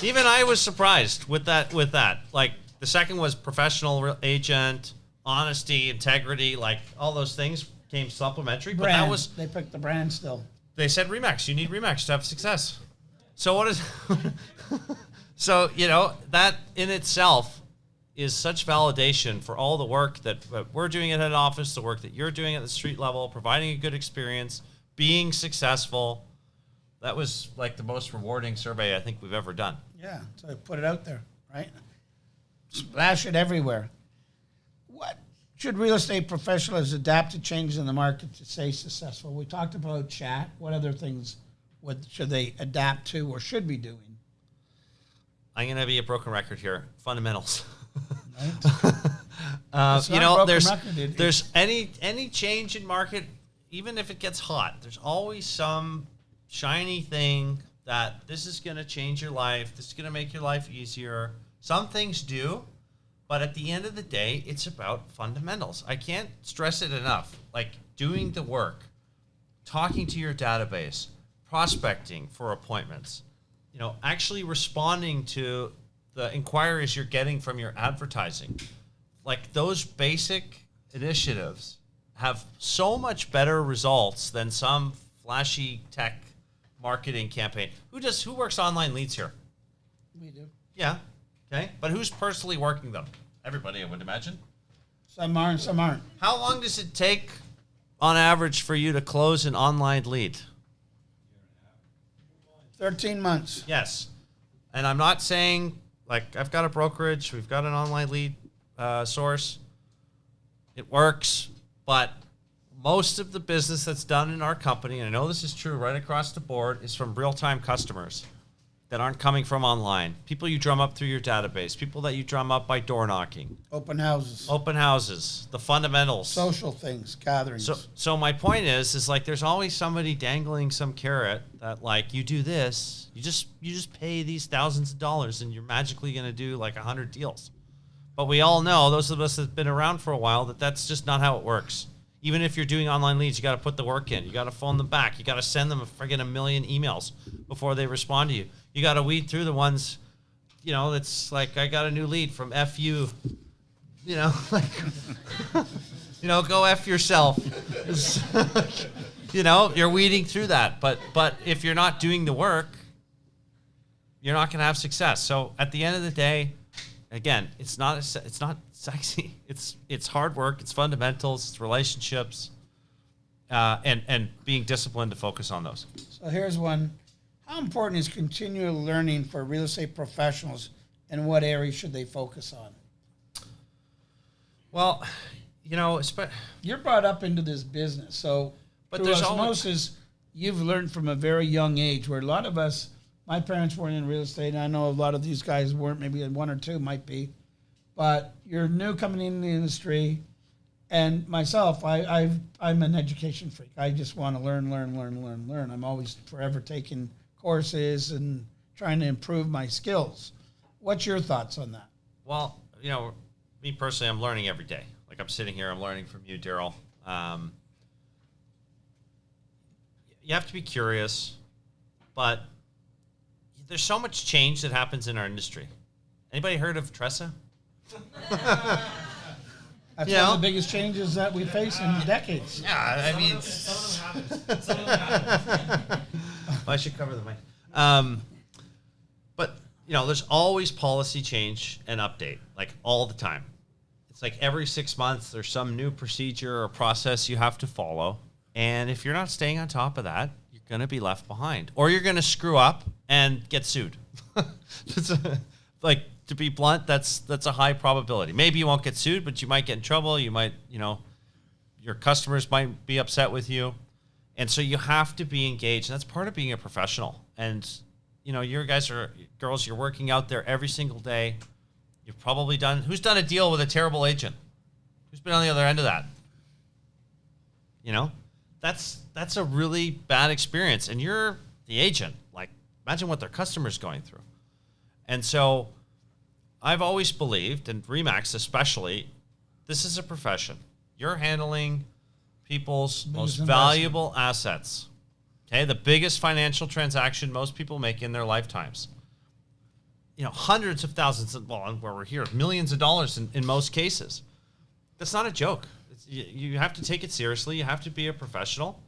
Even I was surprised with that. Like, the second was professional agent, honesty, integrity, like all those things came supplementary. But Brand. that was, They picked the brand still. they said REMAX. You need REMAX to have success. So what is, so, that in itself is such validation for all the work that we're doing at head office, the work that you're doing at the street level, providing a good experience, being successful. That was like the most rewarding survey I think we've ever done. Yeah, so I put it out there, right? Splash it everywhere. What should real estate professionals adapt to changes in the market to stay successful? We talked about chat. What other things should they adapt to or should be doing? I'm going to be a broken record here. Fundamentals. Right? There's any change in market, even if it gets hot, there's always some shiny thing that this is going to change your life. This is going to make your life easier. Some things do, but at the end of the day, it's about fundamentals. I can't stress it enough. Like doing the work, talking to your database, prospecting for appointments, actually responding to the inquiries you're getting from your advertising. Like those basic initiatives have so much better results than some flashy tech marketing campaign. Who works online leads here? We do. Yeah. Okay. But who's personally working them? Everybody, I would imagine. Some are and some aren't. How long does it take on average for you to close an online lead? 13 months. Yes. And I'm not saying, like, I've got a brokerage, we've got an online lead source. It works, but most of the business that's done in our company, and I know this is true right across the board, is from real-time customers that aren't coming from online. People you drum up through your database, people that you drum up by door knocking. Open houses. Open houses, the fundamentals. Social things, gatherings. So my point is like there's always somebody dangling some carrot that like you do this, you just pay these thousands of dollars and you're magically going to do like 100 deals. But we all know, those of us that have been around for a while, that that's just not how it works. Even if you're doing online leads, you got to put the work in. You got to phone them back. You got to send them a million emails before they respond to you. You got to weed through the ones, you know, that's like, I got a new lead from FU, you know, like, you know, go F yourself. You know, you're weeding through that. But if you're not doing the work, you're not going to have success. So at the end of the day, again, it's not sexy. It's hard work. It's fundamentals. It's relationships, and being disciplined to focus on those. So here's one. How important is continual learning for real estate professionals, and what areas should they focus on? Well, you know, You're brought up into this business, so But through there's osmosis, you've learned from a very young age, where a lot of us, my parents weren't in real estate, and I know a lot of these guys weren't, maybe one or two might be, but you're new coming in the industry, and myself, I'm an education freak. I just want to learn. I'm always forever taking courses and trying to improve my skills. What's your thoughts on that? Well, you know, me personally, I'm learning every day. Like I'm sitting here, I'm learning from you, Daryl. You have to be curious, but there's so much change that happens in our industry. Anybody heard of Tressa? That's You one know? of the biggest changes that we face in decades. Yeah, I mean, Some of them happen. Some of them happen. I should cover the mic. But, you know, there's always policy change and update, like all the time. It's like every 6 months, there's some new procedure or process you have to follow. And if you're not staying on top of that, you're going to be left behind. Or you're going to screw up and get sued. Like, to be blunt, that's a high probability. Maybe you won't get sued, but you might get in trouble. You might, you know, your customers might be upset with you. And so you have to be engaged. And that's part of being a professional. And, you know, you guys are girls, you're working out there every single day. You've probably who's done a deal with a terrible agent? Who's been on the other end of that? You know, that's a really bad experience. And you're the agent. Like, imagine what their customer's going through. And so I've always believed, and REMAX especially, this is a profession. You're handling people's most valuable assets. Okay, the biggest financial transaction most people make in their lifetimes. You know, hundreds of thousands, well, where we're here, millions of dollars in most cases. That's not a joke. You have to take it seriously. You have to be a professional.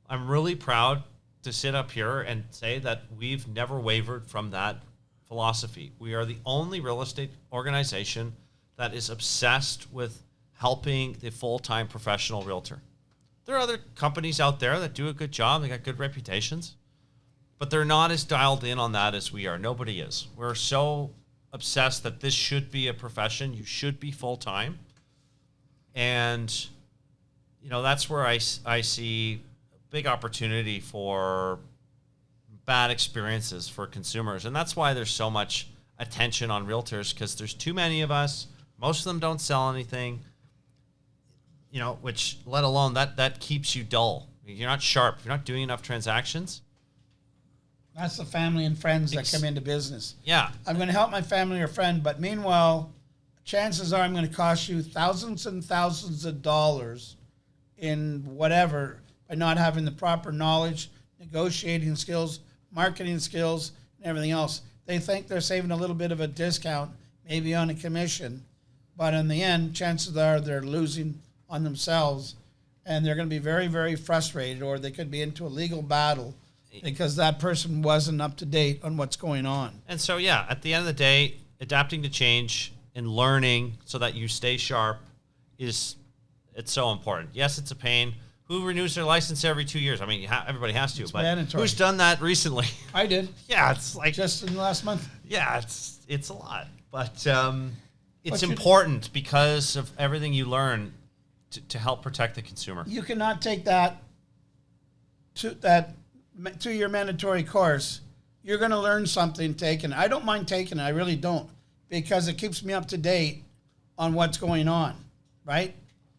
I'm really proud to sit up here and say that we've never wavered from that philosophy. We are the only real estate organization that is obsessed with helping the full-time professional realtor. There are other companies out there that do a good job. They got good reputations, but they're not as dialed in on that as we are. Nobody is. We're so obsessed that this should be a profession. You should be full-time. And, you know, that's where I see a big opportunity for bad experiences for consumers. And that's why there's so much attention on realtors, because there's too many of us. Most of them don't sell anything, you know, which let alone that keeps you dull. You're not sharp. You're not doing enough transactions. That's the family and friends that come into business. Yeah. I'm going to help my family or friend, but meanwhile, chances are I'm going to cost you thousands and thousands of dollars in whatever by not having the proper knowledge, negotiating skills, marketing skills, and everything else. They think they're saving a little bit of a discount, maybe on a commission, but in the end, chances are they're losing on themselves, and they're going to be very, very frustrated, or they could be into a legal battle because that person wasn't up to date on what's going on. And so, yeah, at the end of the day, adapting to change and learning so that you stay sharp it's so important. Yes, it's a pain, Who renews their license every 2 years? I mean, everybody has to, but mandatory. who's done that recently? I did. Yeah, it's like Just in the last month. yeah, it's a lot, but it's But you- important because of everything you learn to help protect the consumer. You cannot take that 2-year mandatory course. You're going to learn something taking it. I don't mind taking it. I really don't, because it keeps me up to date on what's going on, right?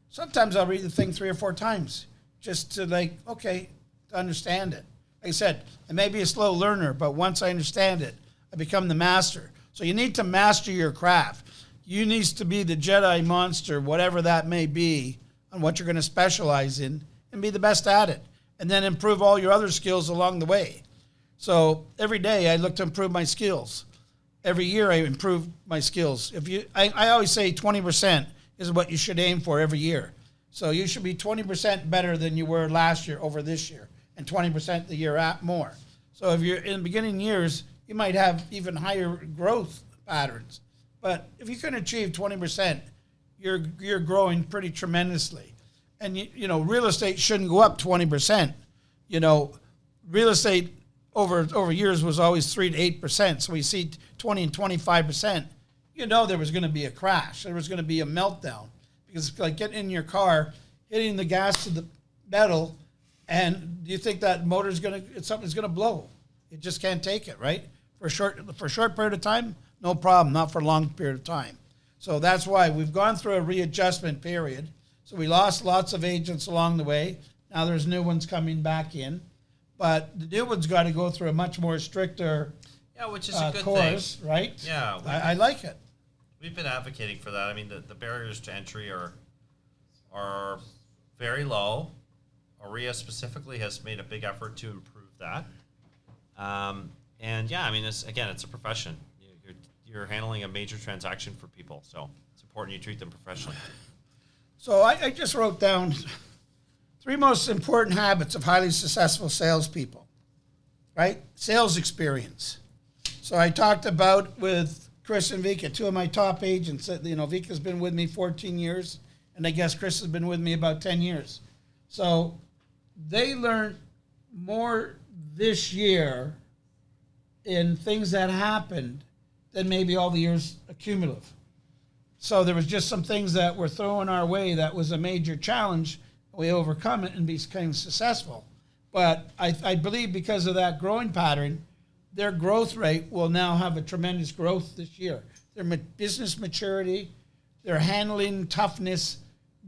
Sometimes I'll read the thing 3 or 4 times just to to understand it. Like I said, I may be a slow learner, but once I understand it, I become the master. So you need to master your craft. You need to be the Jedi monster, whatever that may be, on what you're going to specialize in, and be the best at it. And then improve all your other skills along the way. So every day I look to improve my skills. Every year I improve my skills. I always say 20% is what you should aim for every year. So you should be 20% better than you were last year over this year, and 20% the year more. So if you're in the beginning years, you might have even higher growth patterns. But if you can achieve 20%, you're growing pretty tremendously. And real estate shouldn't go up 20%. Real estate over years was always 3 to 8%. So we see 20 and 25%. There was going to be a crash. There was going to be a meltdown, because it's like getting in your car, hitting the gas to the metal, and do you think that something's going to blow? It just can't take it, right? For a short period of time, no problem. Not for a long period of time. So that's why we've gone through a readjustment period. So we lost lots of agents along the way. Now there's new ones coming back in. But the new ones got to go through a much more stricter Which is a good course, thing. right? Yeah, I like it. we've been advocating for that. I mean, the barriers to entry are very low. AREA specifically has made a big effort to improve that. And yeah, I mean, it's a profession. You're handling a major transaction for people, so it's important you treat them professionally. So I just wrote down 3 most important habits of highly successful salespeople, right? Sales experience. So I talked about with Chris and Vika, 2 of my top agents. Vika's been with me 14 years, and I guess Chris has been with me about 10 years. So they learned more this year in things that happened than maybe all the years accumulative. So there was just some things that were thrown our way that was a major challenge. We overcome it and became successful. But I believe because of that growing pattern, their growth rate will now have a tremendous growth this year. Their business maturity, their handling toughness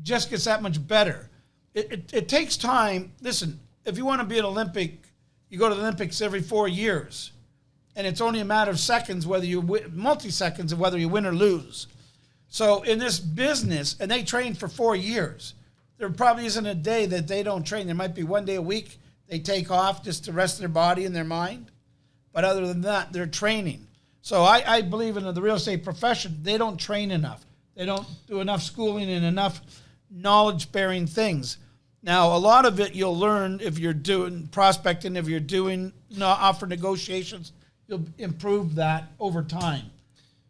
just gets that much better. It takes time. Listen, if you want to be an Olympic, you go to the Olympics every 4 years. And it's only a matter of seconds, multi-seconds of whether you win or lose. So in this business, and they train for 4 years, there probably isn't a day that they don't train. There might be 1 day a week they take off just to rest their body and their mind. But other than that, they're training. So I believe in the real estate profession, they don't train enough. They don't do enough schooling and enough knowledge-bearing things. Now, a lot of it you'll learn if you're doing prospecting, if you're doing offer negotiations, you'll improve that over time.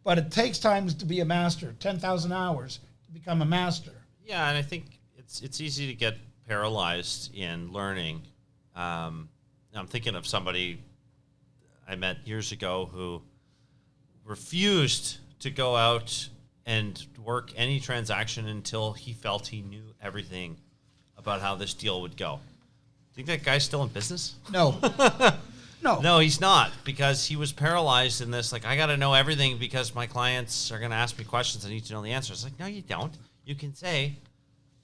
But it takes time to be a master, 10,000 hours to become a master. Yeah, and I think it's easy to get paralyzed in learning. I'm thinking of somebody I met years ago who refused to go out and work any transaction until he felt he knew everything about how this deal would go. Think that guy's still in business? No. No. No, he's not, because he was paralyzed in this, I got to know everything because my clients are going to ask me questions. I need to know the answers. No, you don't. You can say,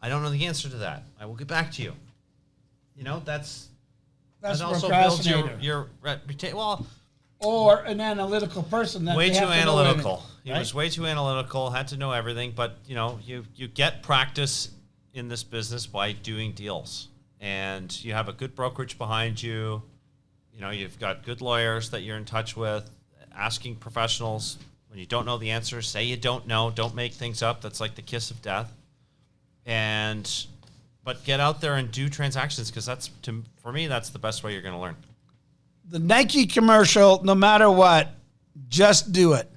I don't know the answer to that. I will get back to you. That's also builds your reputation. Well, or an analytical person. That way they too have to analytical. He was way too analytical, had to know everything. But, you get practice in this business by doing deals. And you have a good brokerage behind you. You've got good lawyers that you're in touch with, asking professionals. When you don't know the answer, say you don't know. Don't make things up. That's like the kiss of death. But get out there and do transactions, because for me, that's the best way you're going to learn. The Nike commercial, no matter what, just do it.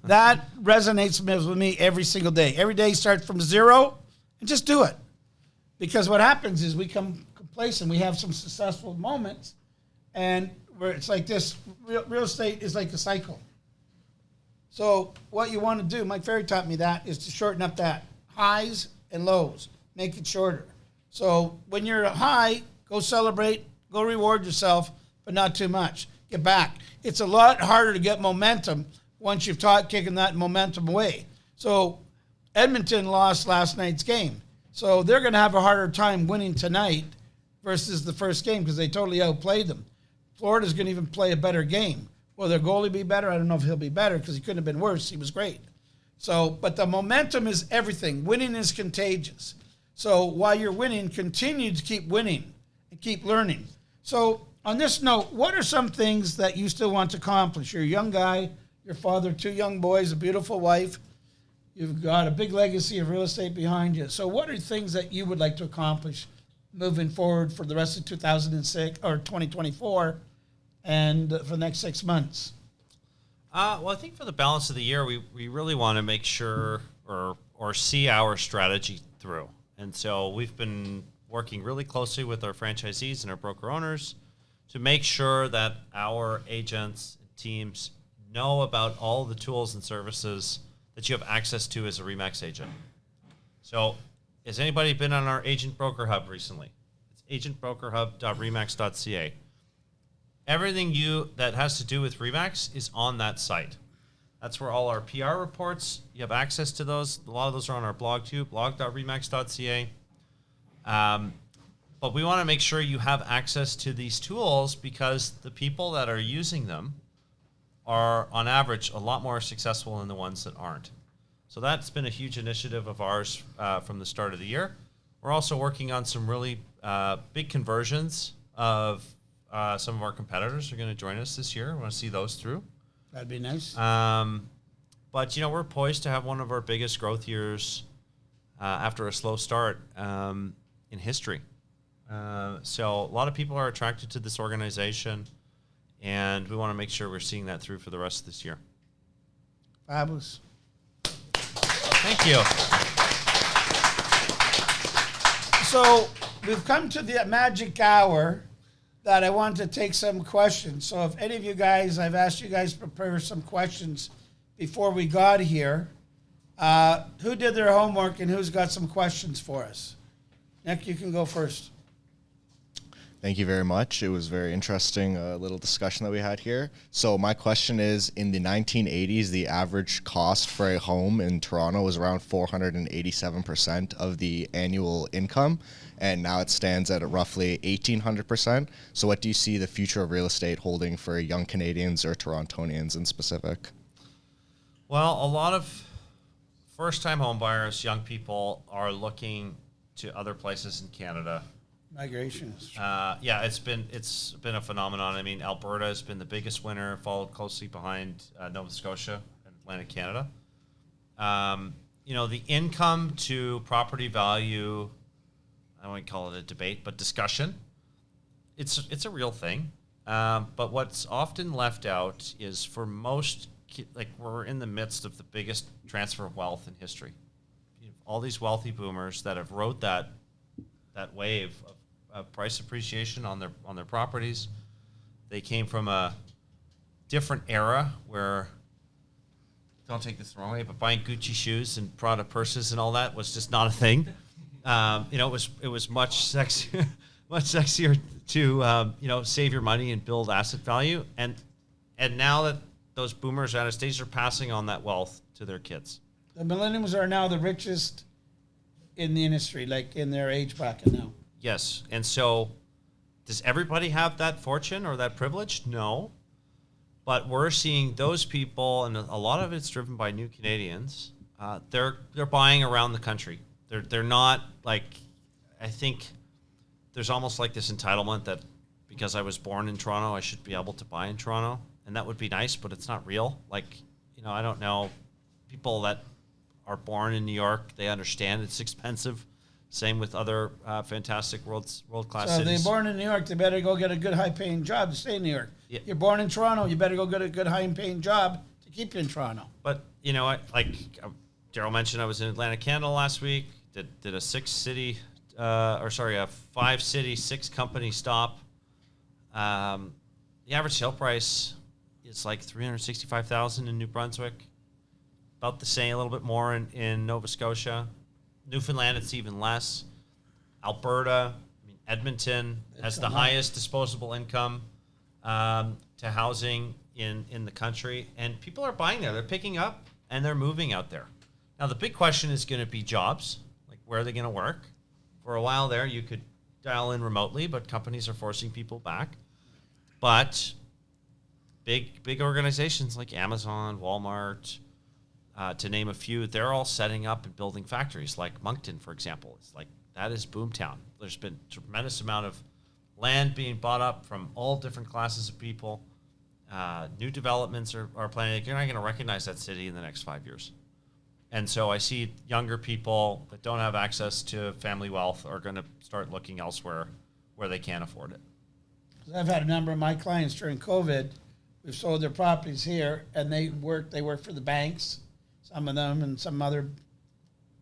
That resonates with me every single day. Every day start from 0 and just do it. Because what happens is we come complacent. We have some successful moments, and where it's like this. Real estate is like a cycle. So what you want to do, Mike Ferry taught me that, is to shorten up that highs and lows. Make it shorter. So when you're high, go celebrate, go reward yourself, but not too much. Get back. It's a lot harder to get momentum once you've taught kicking that momentum away. So Edmonton lost last night's game. So they're going to have a harder time winning tonight versus the first game because they totally outplayed them. Florida's going to even play a better game. Will their goalie be better? I don't know if he'll be better because he couldn't have been worse. He was great. So, but the momentum is everything. Winning is contagious. So while you're winning, continue to keep winning and keep learning. So on this note, what are some things that you still want to accomplish? You're a young guy, your father, 2 young boys, a beautiful wife. You've got a big legacy of real estate behind you. So what are things that you would like to accomplish moving forward for the rest of 2006 or 2024 and for the next 6 months? Well, I think for the balance of the year, we really want to make sure or see our strategy through. And so we've been working really closely with our franchisees and our broker owners to make sure that our agents and teams know about all the tools and services that you have access to as a REMAX agent. So has anybody been on our Agent Broker Hub recently? It's agentbrokerhub.remax.ca. Everything that has to do with REMAX is on that site. That's where all our PR reports, you have access to those. A lot of those are on our blog too, blog.remax.ca. But we want to make sure you have access to these tools because the people that are using them are, on average, a lot more successful than the ones that aren't. So that's been a huge initiative of ours from the start of the year. We're also working on some really big conversions of some of our competitors are going to join us this year. I want to see those through. That'd be nice. But, we're poised to have one of our biggest growth years after a slow start in history. So a lot of people are attracted to this organization, and we want to make sure we're seeing that through for the rest of this year. Fabulous. Thank you. So we've come to the magic hour that I want to take some questions. So if any of you guys, I've asked you guys to prepare some questions before we got here. Who did their homework and who's got some questions for us? Nick, you can go first. Thank you very much. It was very interesting little discussion that we had here. So my question is, in the 1980s, the average cost for a home in Toronto was around 487% of the annual income, and now it stands at roughly 1,800%. So what do you see the future of real estate holding for young Canadians or Torontonians in specific? Well, a lot of first-time home buyers, young people, are looking to other places in Canada. Migration. It's been a phenomenon. I mean, Alberta has been the biggest winner, followed closely behind Nova Scotia and Atlantic Canada. The income to property value, I won't call it a debate, but discussion. It's a real thing. But what's often left out is for most, we're in the midst of the biggest transfer of wealth in history. All these wealthy boomers that have rode that wave of price appreciation on their properties. They came from a different era where, don't take this the wrong way, but buying Gucci shoes and Prada purses and all that was just not a thing. It was much sexier to save your money and build asset value. And now that those boomers are out of stage, are passing on that wealth to their kids. The millennials are now the richest in the industry, like in their age bracket now. Yes. And so does everybody have that fortune or that privilege? No. But we're seeing those people, and a lot of it's driven by new Canadians. They're buying around the country. They're not like, I think there's almost like this entitlement that because I was born in Toronto, I should be able to buy in Toronto. And that would be nice, but it's not real. I don't know. People that are born in New York, they understand it's expensive. Same with other fantastic world-class So cities. they're born in New York, they better go get a good high-paying job to stay in New York. Yeah. You're born in Toronto, you better go get a good high-paying job to keep you in Toronto. But, Daryl mentioned I was in Atlantic Canada last week, did a 6-city a 5 city, 6 company stop. The average sale price is like $365,000 in New Brunswick. About the same, a little bit more in Nova Scotia. Newfoundland, it's even less. Alberta, Edmonton has the highest disposable income to housing in the country, and people are buying there. They're picking up and they're moving out there. Now the big question is going to be jobs, like where are they going to work? For a while there, you could dial in remotely, but companies are forcing people back. But big organizations like Amazon, Walmart, to name a few, they're all setting up and building factories. Like Moncton, for example, it's like that is boomtown. There's been a tremendous amount of land being bought up from all different classes of people. New developments are planning. You're not going to recognize that city in the next 5 years. And so I see younger people that don't have access to family wealth are going to start looking elsewhere where they can't afford it. I've had a number of my clients during COVID who've sold their properties here, and they work for the banks, some of them, and some other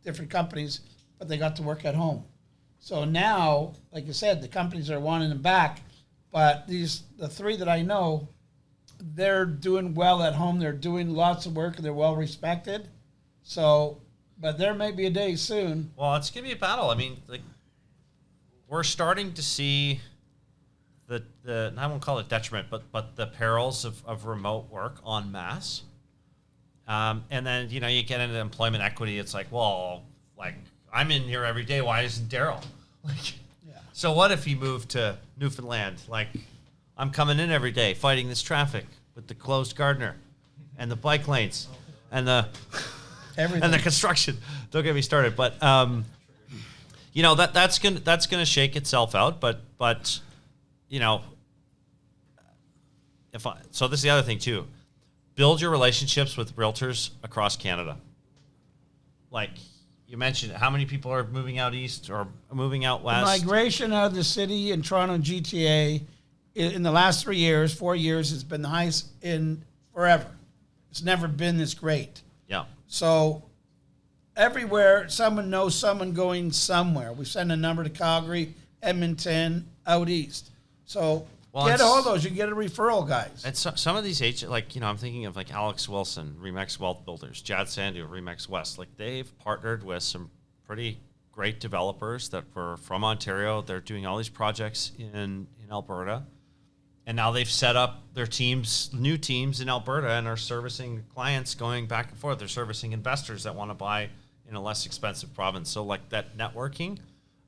different companies, but they got to work at home. So now, like you said, the companies are wanting them back, but the 3 that I know, they're doing well at home. They're doing lots of work, and they're well respected. So, but there may be a day soon. Well, it's going to be a battle. I mean, like, we're starting to see the I won't call it detriment, but the perils of remote work en masse. And then, you get into employment equity. It's like, well, like, I'm in here every day. Why isn't Daryl? Like, Yeah. So what if he moved to Newfoundland? Like, I'm coming in every day fighting this traffic with the closed gardener and the bike lanes and the Everything. and the construction. Don't get me started. But that's gonna shake itself out. But so this is the other thing too. Build your relationships with realtors across Canada. Like you mentioned, how many people are moving out east or moving out west? The migration out of the city in Toronto GTA in the last 4 years, has been the highest in forever. It's never been this great. Yeah. So everywhere, someone knows someone going somewhere. We send a number to Calgary, Edmonton, out east. So get a hold of those. You get a referral, guys. And some of these agents, like, I'm thinking of like Alex Wilson, REMAX Wealth Builders, Jad Sandu, REMAX West. Like, they've partnered with some pretty great developers that were from Ontario. They're doing all these projects in Alberta. And now they've set up their new teams in Alberta, and are servicing clients going back and forth. They're servicing investors that want to buy in a less expensive province. So like that networking,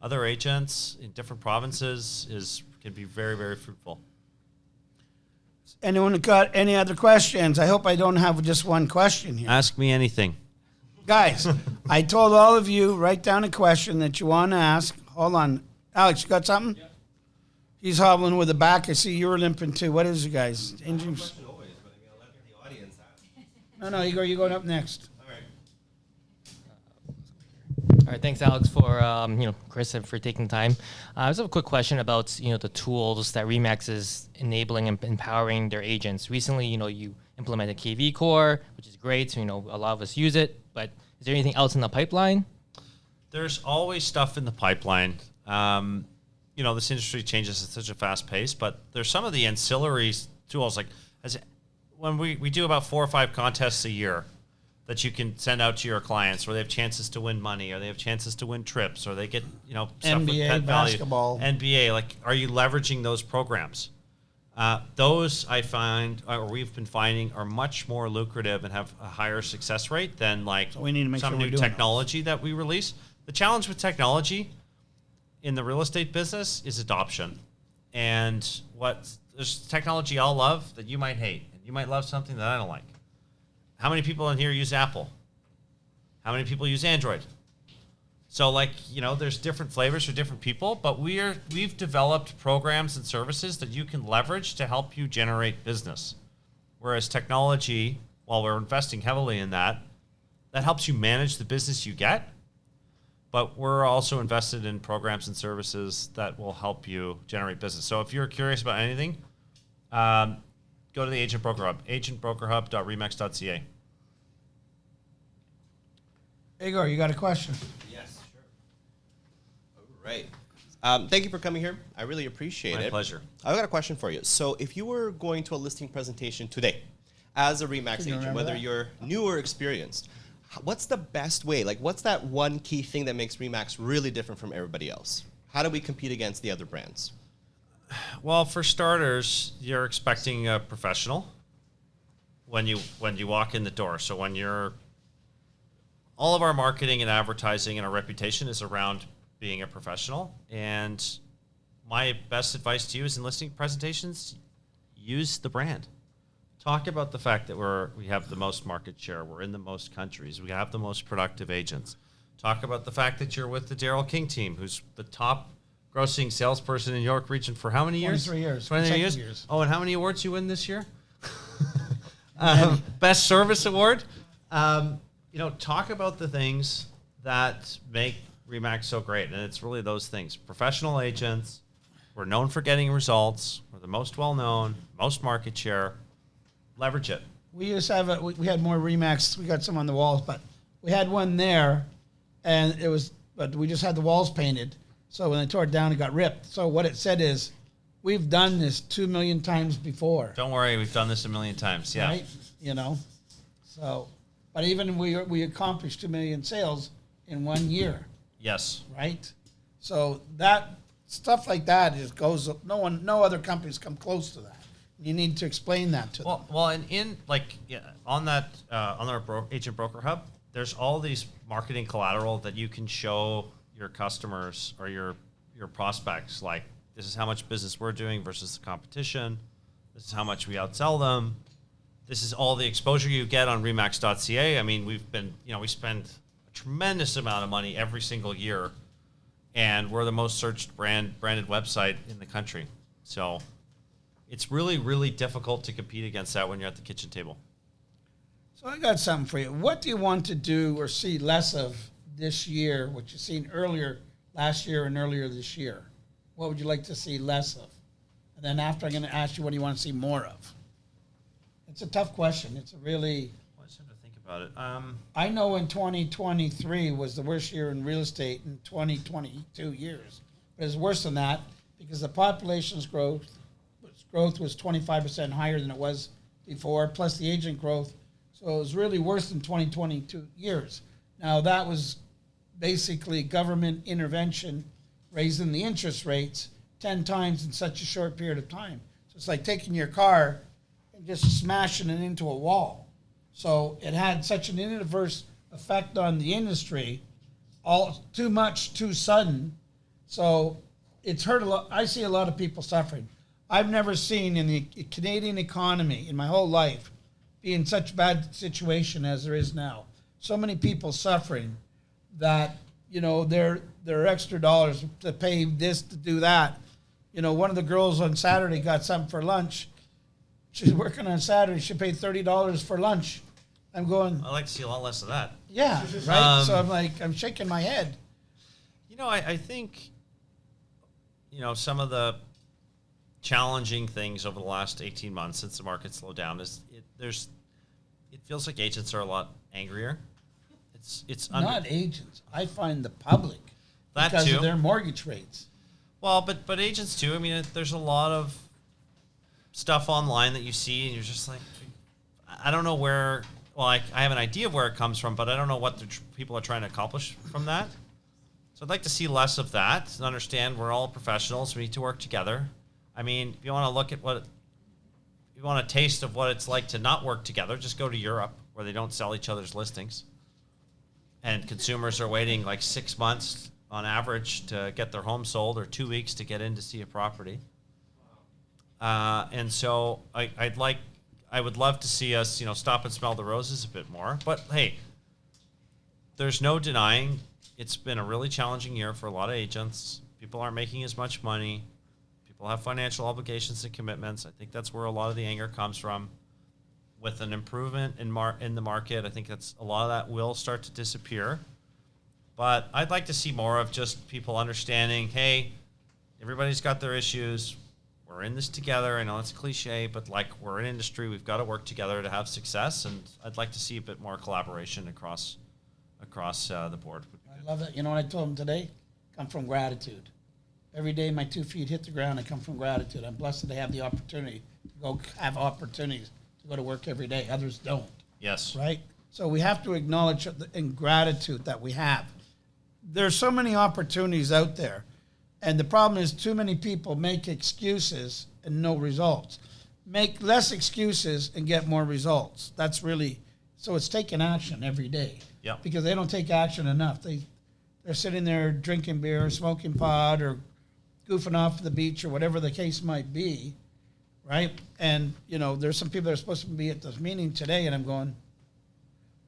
other agents in different provinces can be very, very fruitful. Anyone got any other questions? I hope I don't have just one question here. Ask me anything. Guys, I told all of you, write down a question that you want to ask. Hold on. Alex, you got something? Yeah. He's hobbling with the back. I see you were limping too. What is it, guys? Injuries? Always, but I'll let the audience ask. No, you're going up next. All right, thanks, Alex, for Chris, for taking time. I just have a quick question about the tools that REMAX is enabling and empowering their agents. Recently, you implemented KV Core, which is great. So, a lot of us use it. But is there anything else in the pipeline? There's always stuff in the pipeline. This industry changes at such a fast pace, but there's some of the ancillary tools, like when we do about 4 or 5 contests a year that you can send out to your clients, where they have chances to win money, or they have chances to win trips, or they get stuff NBA, with pet basketball. value. NBA, like, are you leveraging those programs? Those I find, or we've been finding, are much more lucrative and have a higher success rate than So we need to make some sure we're new doing technology that we release. The challenge with technology in the real estate business is adoption. And there's technology I'll love that you might hate, and you might love something that I don't like. How many people in here use Apple? How many people use Android? So, there's different flavors for different people, but we've developed programs and services that you can leverage to help you generate business. Whereas technology, while we're investing heavily in that helps you manage the business you get, but we're also invested in programs and services that will help you generate business. So if you're curious about anything, go to the Agent Broker Hub, agentbrokerhub.remax.ca. Igor, you got a question? Yes, sure. All Right. Thank you for coming here. I really appreciate it. My pleasure. I've got a question for you. So if you were going to a listing presentation today as a REMAX you agent, remember whether that? you're new or experienced, what's the best way? Like, what's that one key thing that makes REMAX really different from everybody else? How do we compete against the other brands? Well, for starters, you're expecting a professional when you walk in the door. So when you're all of our marketing and advertising and our reputation is around being a professional. And my best advice to you is in listing presentations, use the brand. Talk about the fact that we have the most market share. We're in the most countries. We have the most productive agents. Talk about the fact that you're with the Daryl King team, who's the top grossing salesperson in York Region for how many years? 23 years. 23 consecutive years. Oh, and how many awards you win this year? Best Service Award. Talk about the things that make REMAX so great, and it's really those things. Professional agents. We're known for getting results. We're the most well-known, most market share. Leverage it. We used to have we had more REMAX. We got some on the walls, but we had one there, and but we just had the walls painted. So when they tore it down, it got ripped. So what it said is, we've done this 2 million times before. Don't worry, we've done this a million times. Yeah. Right? So, but even we accomplished 2 million sales in 1 year, Yes. right? So that stuff like that just goes. No other companies come close to that. You need to explain that to them. Well, and on that on our agent broker hub, there's all these marketing collateral that you can show your customers or your prospects. Like, this is how much business we're doing versus the competition. This is how much we outsell them. This is all the exposure you get on REMAX.ca. I mean, we spend a tremendous amount of money every single year, and we're the most searched branded website in the country. So it's really, really difficult to compete against that when you're at the kitchen table. So I got something for you. What do you want to do or see less of this year, what you've seen earlier last year and earlier this year? What would you like to see less of? And then after, I'm going to ask you, what do you want to see more of? It's a tough question. It's a really... I just have to think about it. I know in 2023 was the worst year in real estate in 22 years. But it's worse than that because the population's growth was 25% higher than it was before, plus the agent growth. So it was really worse than 2022 years. Now, that was basically government intervention, raising the interest rates 10 times in such a short period of time. So it's like taking your car and just smashing it into a wall. So it had such an adverse effect on the industry, all too much, too sudden. So it's hurt a lot. I see a lot of people suffering. I've never seen in the Canadian economy in my whole life be in such a bad situation as there is now. So many people suffering that, their extra dollars to pay this, to do that. One of the girls on Saturday got something for lunch. She's working on Saturday. She paid $30 for lunch. I'm going, I'd like to see a lot less of that. yeah, right? So I'm shaking my head. I think, some of the challenging things over the last 18 months since the market slowed down is it feels like agents are a lot angrier. It's Not agents. I find the public That because too. of their mortgage rates. Well, but agents too. I mean, there's a lot of stuff online that you see, and you're just like, I don't know where. Well, I have an idea of where it comes from, but I don't know what the people are trying to accomplish from that. So I'd like to see less of that and understand we're all professionals. We need to work together. I mean, if you want to look at if you want a taste of what it's like to not work together, just go to Europe where they don't sell each other's listings. And consumers are waiting like 6 months on average to get their home sold, or 2 weeks to get in to see a property. And so I would love to see us, stop and smell the roses a bit more. But hey, there's no denying it's been a really challenging year for a lot of agents. People aren't making as much money. People have financial obligations and commitments. I think that's where a lot of the anger comes from. With an improvement in the market, I think that's a lot of that will start to disappear. But I'd like to see more of just people understanding, hey, everybody's got their issues. We're in this together. I know it's cliche, but we're an industry. We've got to work together to have success. And I'd like to see a bit more collaboration across the board. I love it. You know what I told them today? come from gratitude. Every day my 2 feet hit the ground, I come from gratitude. I'm blessed that I have the opportunity to go have opportunities to go to work every day. Others don't, Yes. right? So we have to acknowledge in gratitude that we have. There's so many opportunities out there. And the problem is too many people make excuses and no results. Make less excuses and get more results. That's really, so it's taking action every day. Yeah. Because they don't take action enough. They're sitting there drinking beer, smoking pot, or goofing off at the beach, or whatever the case might be, right? And, there's some people that are supposed to be at this meeting today, and I'm going,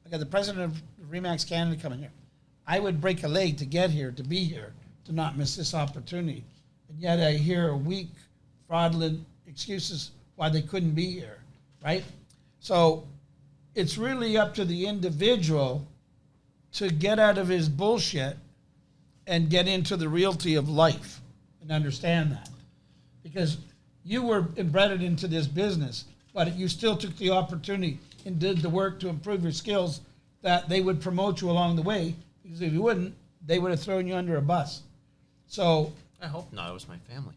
I got the president of REMAX Canada coming here. I would break a leg to get here, to be here, to not miss this opportunity. And yet I hear weak, fraudulent excuses why they couldn't be here, right? So it's really up to the individual to get out of his bullshit and get into the reality of life and understand that. Because you were embedded into this business, but you still took the opportunity and did the work to improve your skills that they would promote you along the way. Because if you wouldn't, they would have thrown you under a bus. So, I hope not. It was my family.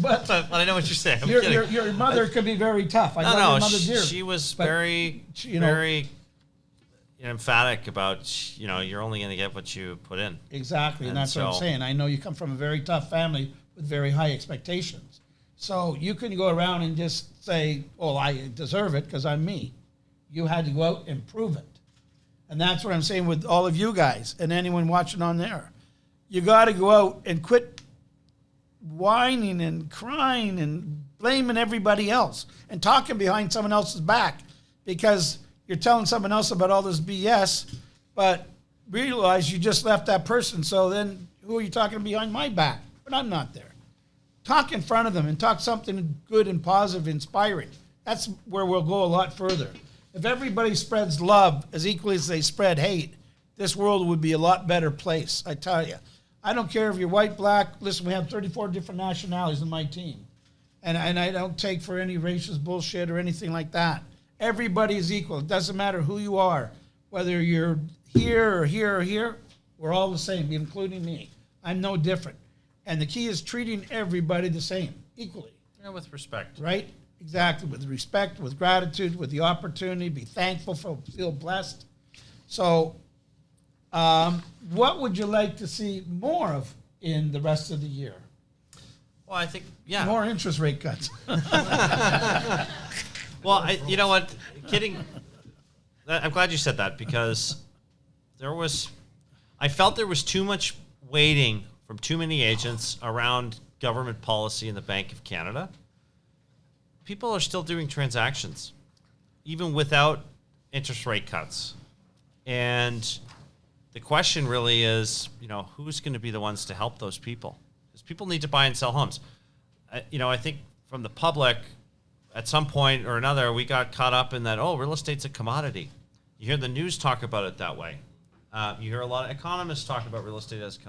but But I know what you're saying. I'm kidding. your mother could be very tough. I love No, your mother dear. she was But, very, you know- very emphatic about, you're only going to get what you put in. Exactly, and And that's what I'm so- saying. I know you come from a very tough family with very high expectations. So you couldn't go around and just say, "Oh, I deserve it because I'm me." You had to go out and prove it. And that's what I'm saying with all of you guys and anyone watching on there. You got to go out and quit whining and crying and blaming everybody else and talking behind someone else's back because you're telling someone else about all this BS, but realize you just left that person. So then who are you talking behind my back? But I'm not there. Talk in front of them and talk something good and positive, inspiring. That's where we'll go a lot further. If everybody spreads love as equally as they spread hate, this world would be a lot better place, I tell you. I don't care if you're white, black. Listen, we have 34 different nationalities in my team. And I don't take for any racist bullshit or anything like that. Everybody is equal. It doesn't matter who you are. Whether you're here or here or here, we're all the same, including me. I'm no different. And the key is treating everybody the same, equally. Yeah, with respect. Right? Exactly. With respect, with gratitude, with the opportunity, be thankful, feel blessed. So, what would you like to see more of in the rest of the year? Well, I think, yeah. More interest rate cuts. Well, you know what? Kidding. I'm glad you said that because I felt there was too much waiting from too many agents around government policy in the Bank of Canada. People are still doing transactions, even without interest rate cuts. And the question really is, who's going to be the ones to help those people? Because people need to buy and sell homes. I think from the public, at some point or another, we got caught up in that, real estate's a commodity. You hear the news talk about it that way. You hear a lot of economists talk about real estate as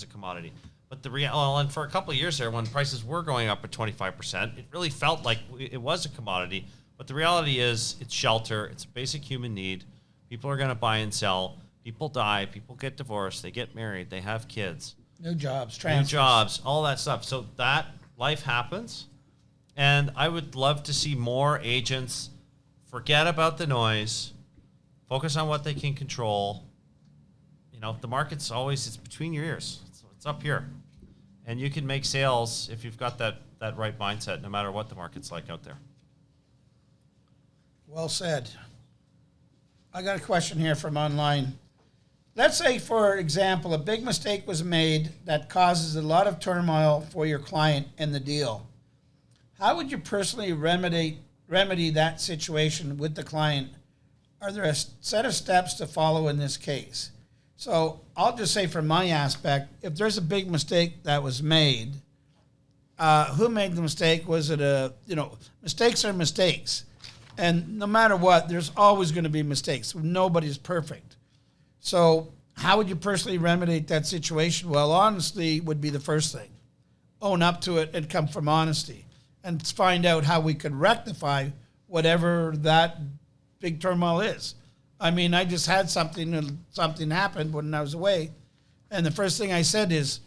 a commodity. But and for a couple of years there, when prices were going up at 25%, it really felt like it was a commodity. But the reality is it's shelter. It's a basic human need. People are going to buy and sell. People die. People get divorced. They get married. They have kids. New jobs, New transfers. jobs, all that stuff. So that life happens. And I would love to see more agents forget about the noise, focus on what they can control. The market's always, it's between your ears. It's up here. And you can make sales if you've got that right mindset, no matter what the market's like out there. Well said. I got a question here from online. Let's say, for example, a big mistake was made that causes a lot of turmoil for your client in the deal. How would you personally remedy that situation with the client? Are there a set of steps to follow in this case? So I'll just say from my aspect, if there's a big mistake that was made, who made the mistake? Was it mistakes are mistakes. And no matter what, there's always going to be mistakes. Nobody's perfect. So how would you personally remedy that situation? Well, honesty would be the first thing. Own up to it and come from honesty. And find out how we could rectify whatever that big turmoil is. I mean, I just had something happened when I was away. And the first thing I said is,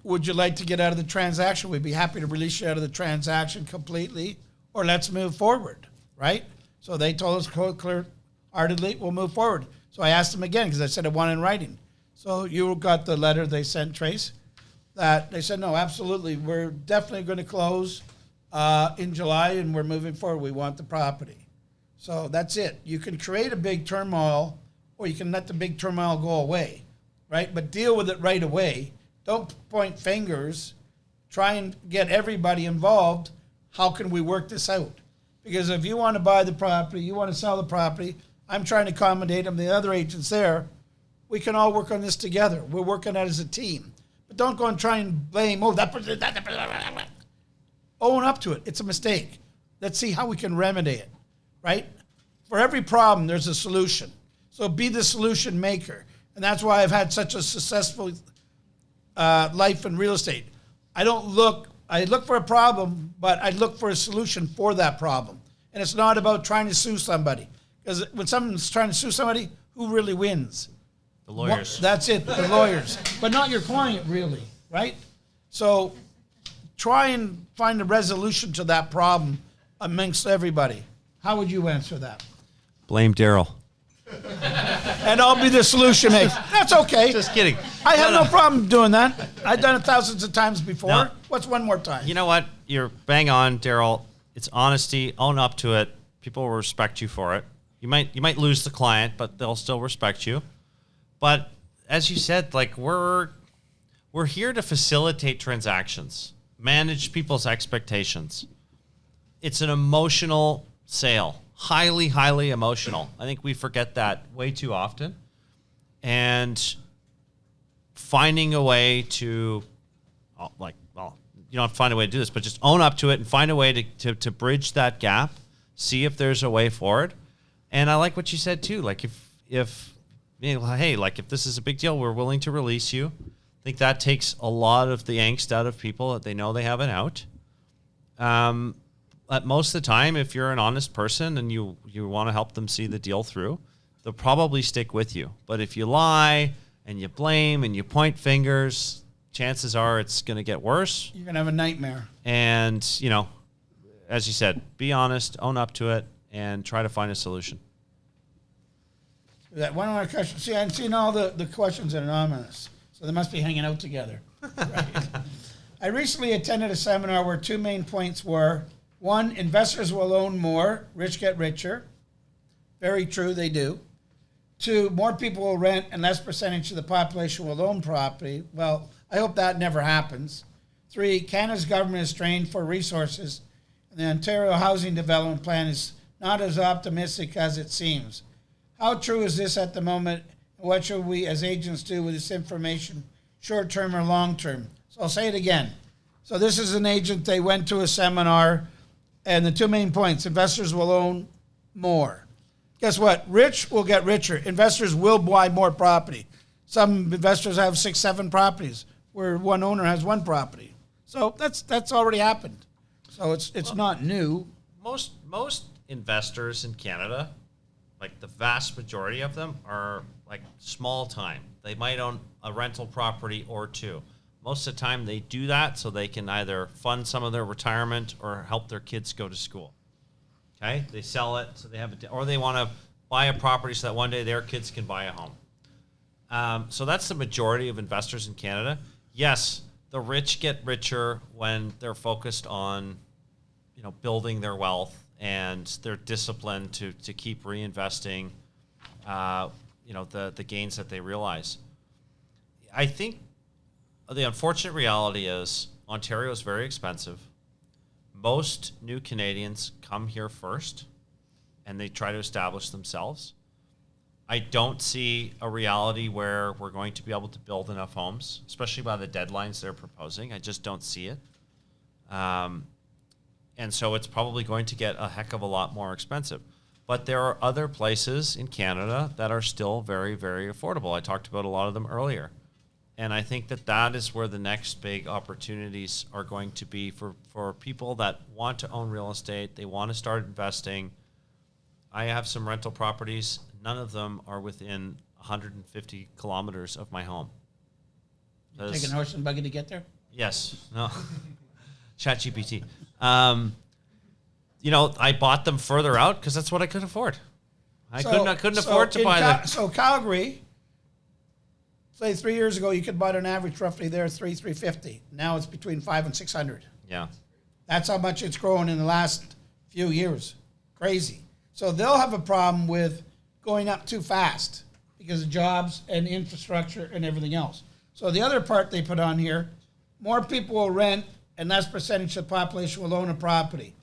would you like to get out of the transaction? We'd be happy to release you out of the transaction completely, or let's move forward, right? So they told us clear-heartedly, we'll move forward. So I asked them again, because I said I want in writing. So you got the letter they sent, Trace, that they said, no, absolutely, we're definitely going to close in July, and we're moving forward. We want the property. So that's it. You can create a big turmoil, or you can let the big turmoil go away, right? But deal with it right away. Don't point fingers. Try and get everybody involved. How can we work this out? Because if you want to buy the property, you want to sell the property, I'm trying to accommodate them, the other agents there, we can all work on this together. We're working at it as a team. But don't go and try and blame, that person, that. Own up to it. It's a mistake. Let's see how we can remedy it, right? For every problem, there's a solution. So be the solution maker. And that's why I've had such a successful life in real estate. I look for a problem, but I look for a solution for that problem. And it's not about trying to sue somebody. Because when someone's trying to sue somebody, who really wins? The lawyers. That's it, the lawyers. But not your client, really, right? So try and find a resolution to that problem amongst everybody. How would you answer that? Blame Daryl. And I'll be the solution maker. That's okay. Just kidding. I have no problem doing that. I've done it thousands of times before. No. What's one more time? You know what? You're bang on, Daryl. It's honesty. Own up to it. People will respect you for it. You might lose the client, but they'll still respect you. But as you said, like we're here to facilitate transactions, manage people's expectations. It's an emotional sale, highly, highly emotional. I think we forget that way too often. And finding a way to, you don't have to find a way to do this, but just own up to it and find a way to bridge that gap, see if there's a way forward. And I like what you said too. Like if this is a big deal, we're willing to release you. I think that takes a lot of the angst out of people that they know they have an out. But most of the time, if you're an honest person and you want to help them see the deal through, they'll probably stick with you. But if you lie and you blame and you point fingers, chances are it's going to get worse. You're going to have a nightmare. And, as you said, be honest, own up to it, and try to find a solution. That one more question. See, I've seen all the questions are anonymous, so they must be hanging out together. Right. I recently attended a seminar where two main points were, one, investors will own more, rich get richer. Very true, they do. Two, more people will rent and less percentage of the population will own property. Well, I hope that never happens. Three, Canada's government is strained for resources, and the Ontario Housing Development Plan is not as optimistic as it seems. How true is this at the moment, and what should we as agents do with this information, short-term or long-term? So I'll say it again. So this is an agent, they went to a seminar, and the two main points, investors will own more. Guess what? Rich will get richer. Investors will buy more property. Some investors have 6, 7 properties, where one owner has one property. So that's already happened. So it's not new. Most investors in Canada, like the vast majority of them, are like small time. They might own a rental property or two. Most of the time they do that so they can either fund some of their retirement or help their kids go to school. Okay? They sell it so they have it, or they want to buy a property so that one day their kids can buy a home. So that's the majority of investors in Canada. Yes, the rich get richer when they're focused on, building their wealth and they're disciplined to keep reinvesting, the gains that they realize. I think the unfortunate reality is Ontario is very expensive. Most new Canadians come here first and they try to establish themselves. I don't see a reality where we're going to be able to build enough homes, especially by the deadlines they're proposing. I just don't see it. And so it's probably going to get a heck of a lot more expensive. But there are other places in Canada that are still very, very affordable. I talked about a lot of them earlier. And I think that is where the next big opportunities are going to be for people that want to own real estate. They want to start investing. I have some rental properties. None of them are within 150 kilometers of my home. Take a horse and buggy to get there? Yes. No. ChatGPT. I bought them further out because that's what I could afford. I couldn't afford to buy them. So Calgary, say 3 years ago, you could buy it on average roughly there $350. Now it's between $500 and $600. Yeah. That's how much it's grown in the last few years. Crazy. So they'll have a problem with going up too fast because of jobs and infrastructure and everything else. So the other part they put on here, more people will rent and less percentage of the population will own a property.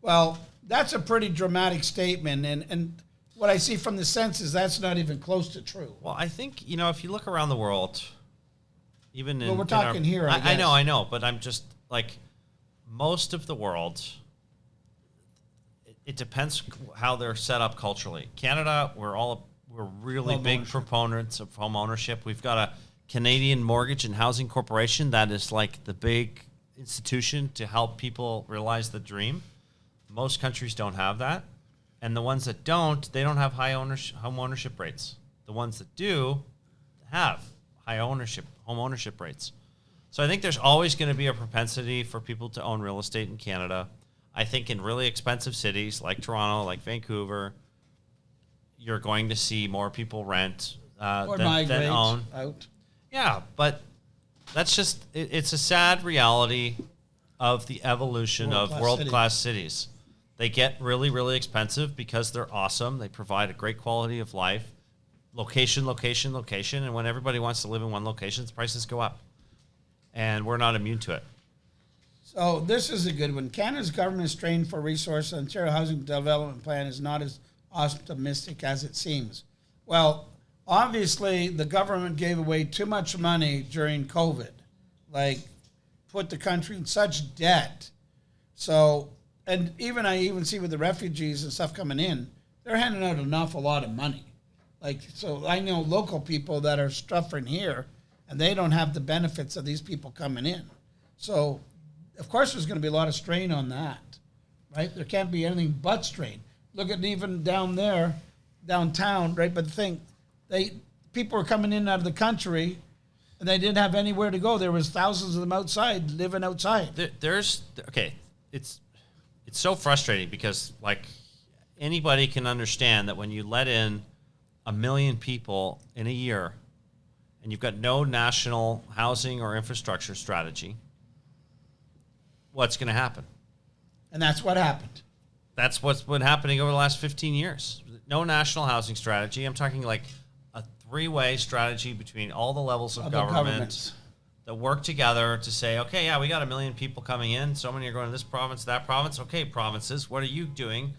Well, that's a pretty dramatic statement. And what I see from the census, that's not even close to true. Well, I think, if you look around the world, even Well, we're talking here, I I guess. know, but I'm just like most of the world, it depends how they're set up culturally. Canada, we're really Home big ownership. proponents of home ownership. We've got a Canadian Mortgage and Housing Corporation that is like the big institution to help people realize the dream. Most countries don't have that. And the ones that don't, they don't have high home ownership rates. The ones that do have home ownership rates. So I think there's always going to be a propensity for people to own real estate in Canada. I think in really expensive cities like Toronto, like Vancouver, you're going to see more people rent Or than migrate own. out. Yeah, but that's just, it's a sad reality of the evolution of World-class world-class cities. They get really, really expensive because they're awesome. They provide a great quality of life. Location, location, location. And when everybody wants to live in one location, the prices go up. And we're not immune to it. So this is a good one. Canada's government strain for resources. Ontario Housing Development Plan is not as optimistic as it seems. Well, obviously the government gave away too much money during COVID, like put the country in such debt. So, and I even see with the refugees and stuff coming in, they're handing out an awful lot of money. Like, so I know local people that are suffering here and they don't have the benefits of these people coming in. So, of course, there's going to be a lot of strain on that, right? There can't be anything but strain. Look at even down there, downtown, right? But the thing, people were coming in out of the country, and they didn't have anywhere to go. There was thousands of them outside, living outside. It's so frustrating because like anybody can understand that when you let in 1 million people in a year, and you've got no national housing or infrastructure strategy, what's going to happen? And that's what happened. That's what's been happening over the last 15 years. No national housing strategy. I'm talking like a 3-way strategy between all the levels of government governments. that work together to say, okay, yeah, we got 1 million people coming in. So many are going to this province, that province. Okay, provinces, what are you doing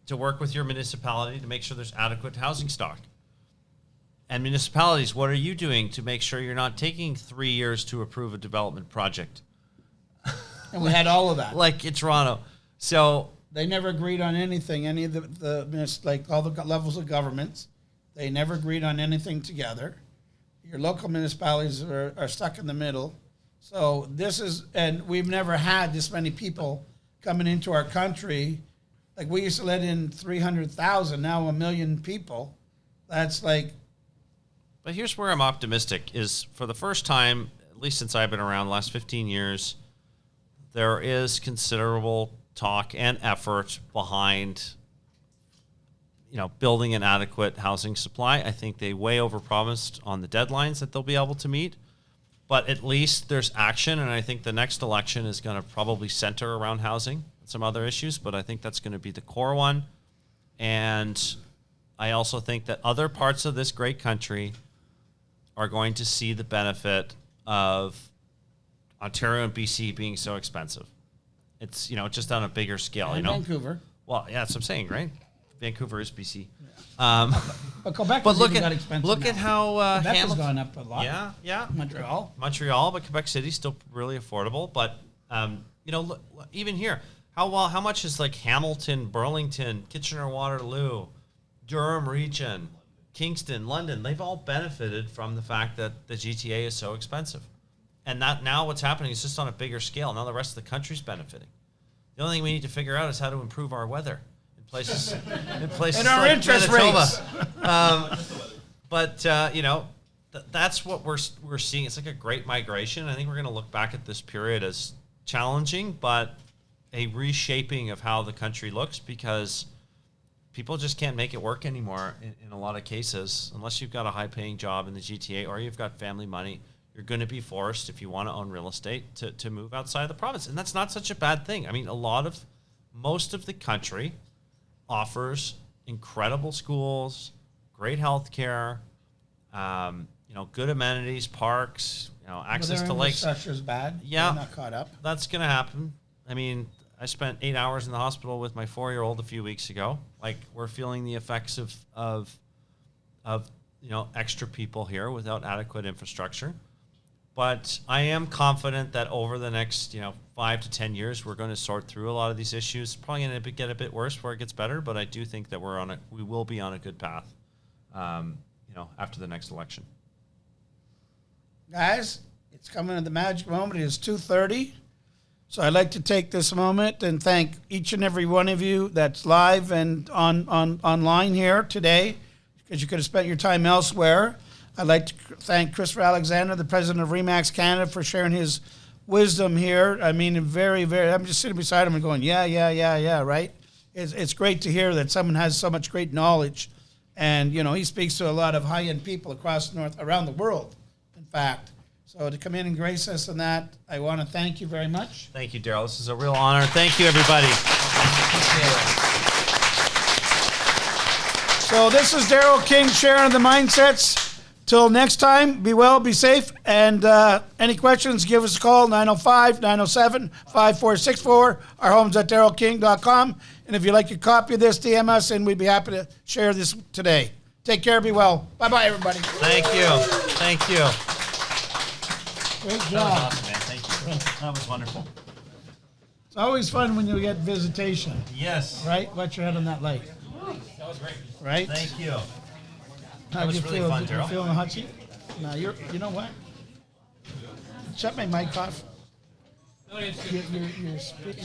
to work with your municipality to make sure there's adequate housing stock? And municipalities, what are you doing to make sure you're not taking 3 years to approve a development project? And we had all of that. Like in Toronto. So They never agreed on anything, any of like all the levels of governments. They never agreed on anything together. Your local municipalities are stuck in the middle. So and we've never had this many people coming into our country. Like we used to let in 300,000, now 1 million people. That's like, But here's where I'm optimistic is for the first time, at least since I've been around the last 15 years, there is considerable talk and effort behind, building an adequate housing supply. I think they way overpromised on the deadlines that they'll be able to meet, but at least there's action. And I think the next election is going to probably center around housing and some other issues, but I think that's going to be the core one. And I also think that other parts of this great country are going to see the benefit of Ontario and BC being so expensive. It's, just on a bigger scale, and Vancouver. Well, yeah, that's what I'm saying, right? Vancouver is BC. But Quebec But has look even got at expensive look now. at how Quebec has Hamilton. gone up a lot. Yeah. Montreal. But Quebec City's still really affordable. But look, even here, how much is like Hamilton, Burlington, Kitchener-Waterloo, Durham region, Kingston, London? They've all benefited from the fact that the GTA is so expensive. And that now what's happening is just on a bigger scale. Now the rest of the country's benefiting. The only thing we need to figure out is how to improve our weather in places And our like interest Manitoba. rates. But that's what we're seeing. It's like a great migration. I think we're going to look back at this period as challenging, but a reshaping of how the country looks, because people just can't make it work anymore in a lot of cases. Unless you've got a high-paying job in the GTA or you've got family money, you're going to be forced, if you want to own real estate, to move outside the province. And that's not such a bad thing. I mean, most of the country offers incredible schools, great health care, good amenities, parks, access to lakes. Infrastructure is bad. Yeah. They're not caught up. That's going to happen. I mean, I spent 8 hours in the hospital with my 4-year-old a few weeks ago. Like, we're feeling the effects of extra people here without adequate infrastructure. But I am confident that over the next 5 to 10 years, we're going to sort through a lot of these issues. Probably going to get a bit worse before it gets better, but I do think that we will be on a good path. After the next election. Guys, it's coming to the magic moment. It is 2:30. So I'd like to take this moment and thank each and every one of you that's live and online here today, because you could have spent your time elsewhere. I'd like to thank Christopher Alexander, the president of REMAX Canada, for sharing his wisdom here. I mean, very, very, I'm just sitting beside him and going, yeah, right? It's great to hear that someone has so much great knowledge. And, he speaks to a lot of high-end people around the world, in fact. So to come in and grace us on that, I want to thank you very much. Thank you, Daryl. This is a real honor. Thank you, everybody. So this is Daryl King sharing the mindsets. Till next time, be well, be safe, and any questions, give us a call, 905-907-5464. Our home's at darylking.com. And if you'd like a copy of this, DM us, and we'd be happy to share this today. Take care, be well. Bye-bye, everybody. Thank you. Thank you. Great That job. was awesome, man. Thank you. That was wonderful. It's always fun when you get visitation, Yes. right? Watch your head on that light, That was great. right? Thank you. How was you really feel? fun, You Daryl. feeling the hot seat? No, you know what? Shut my mic off. You're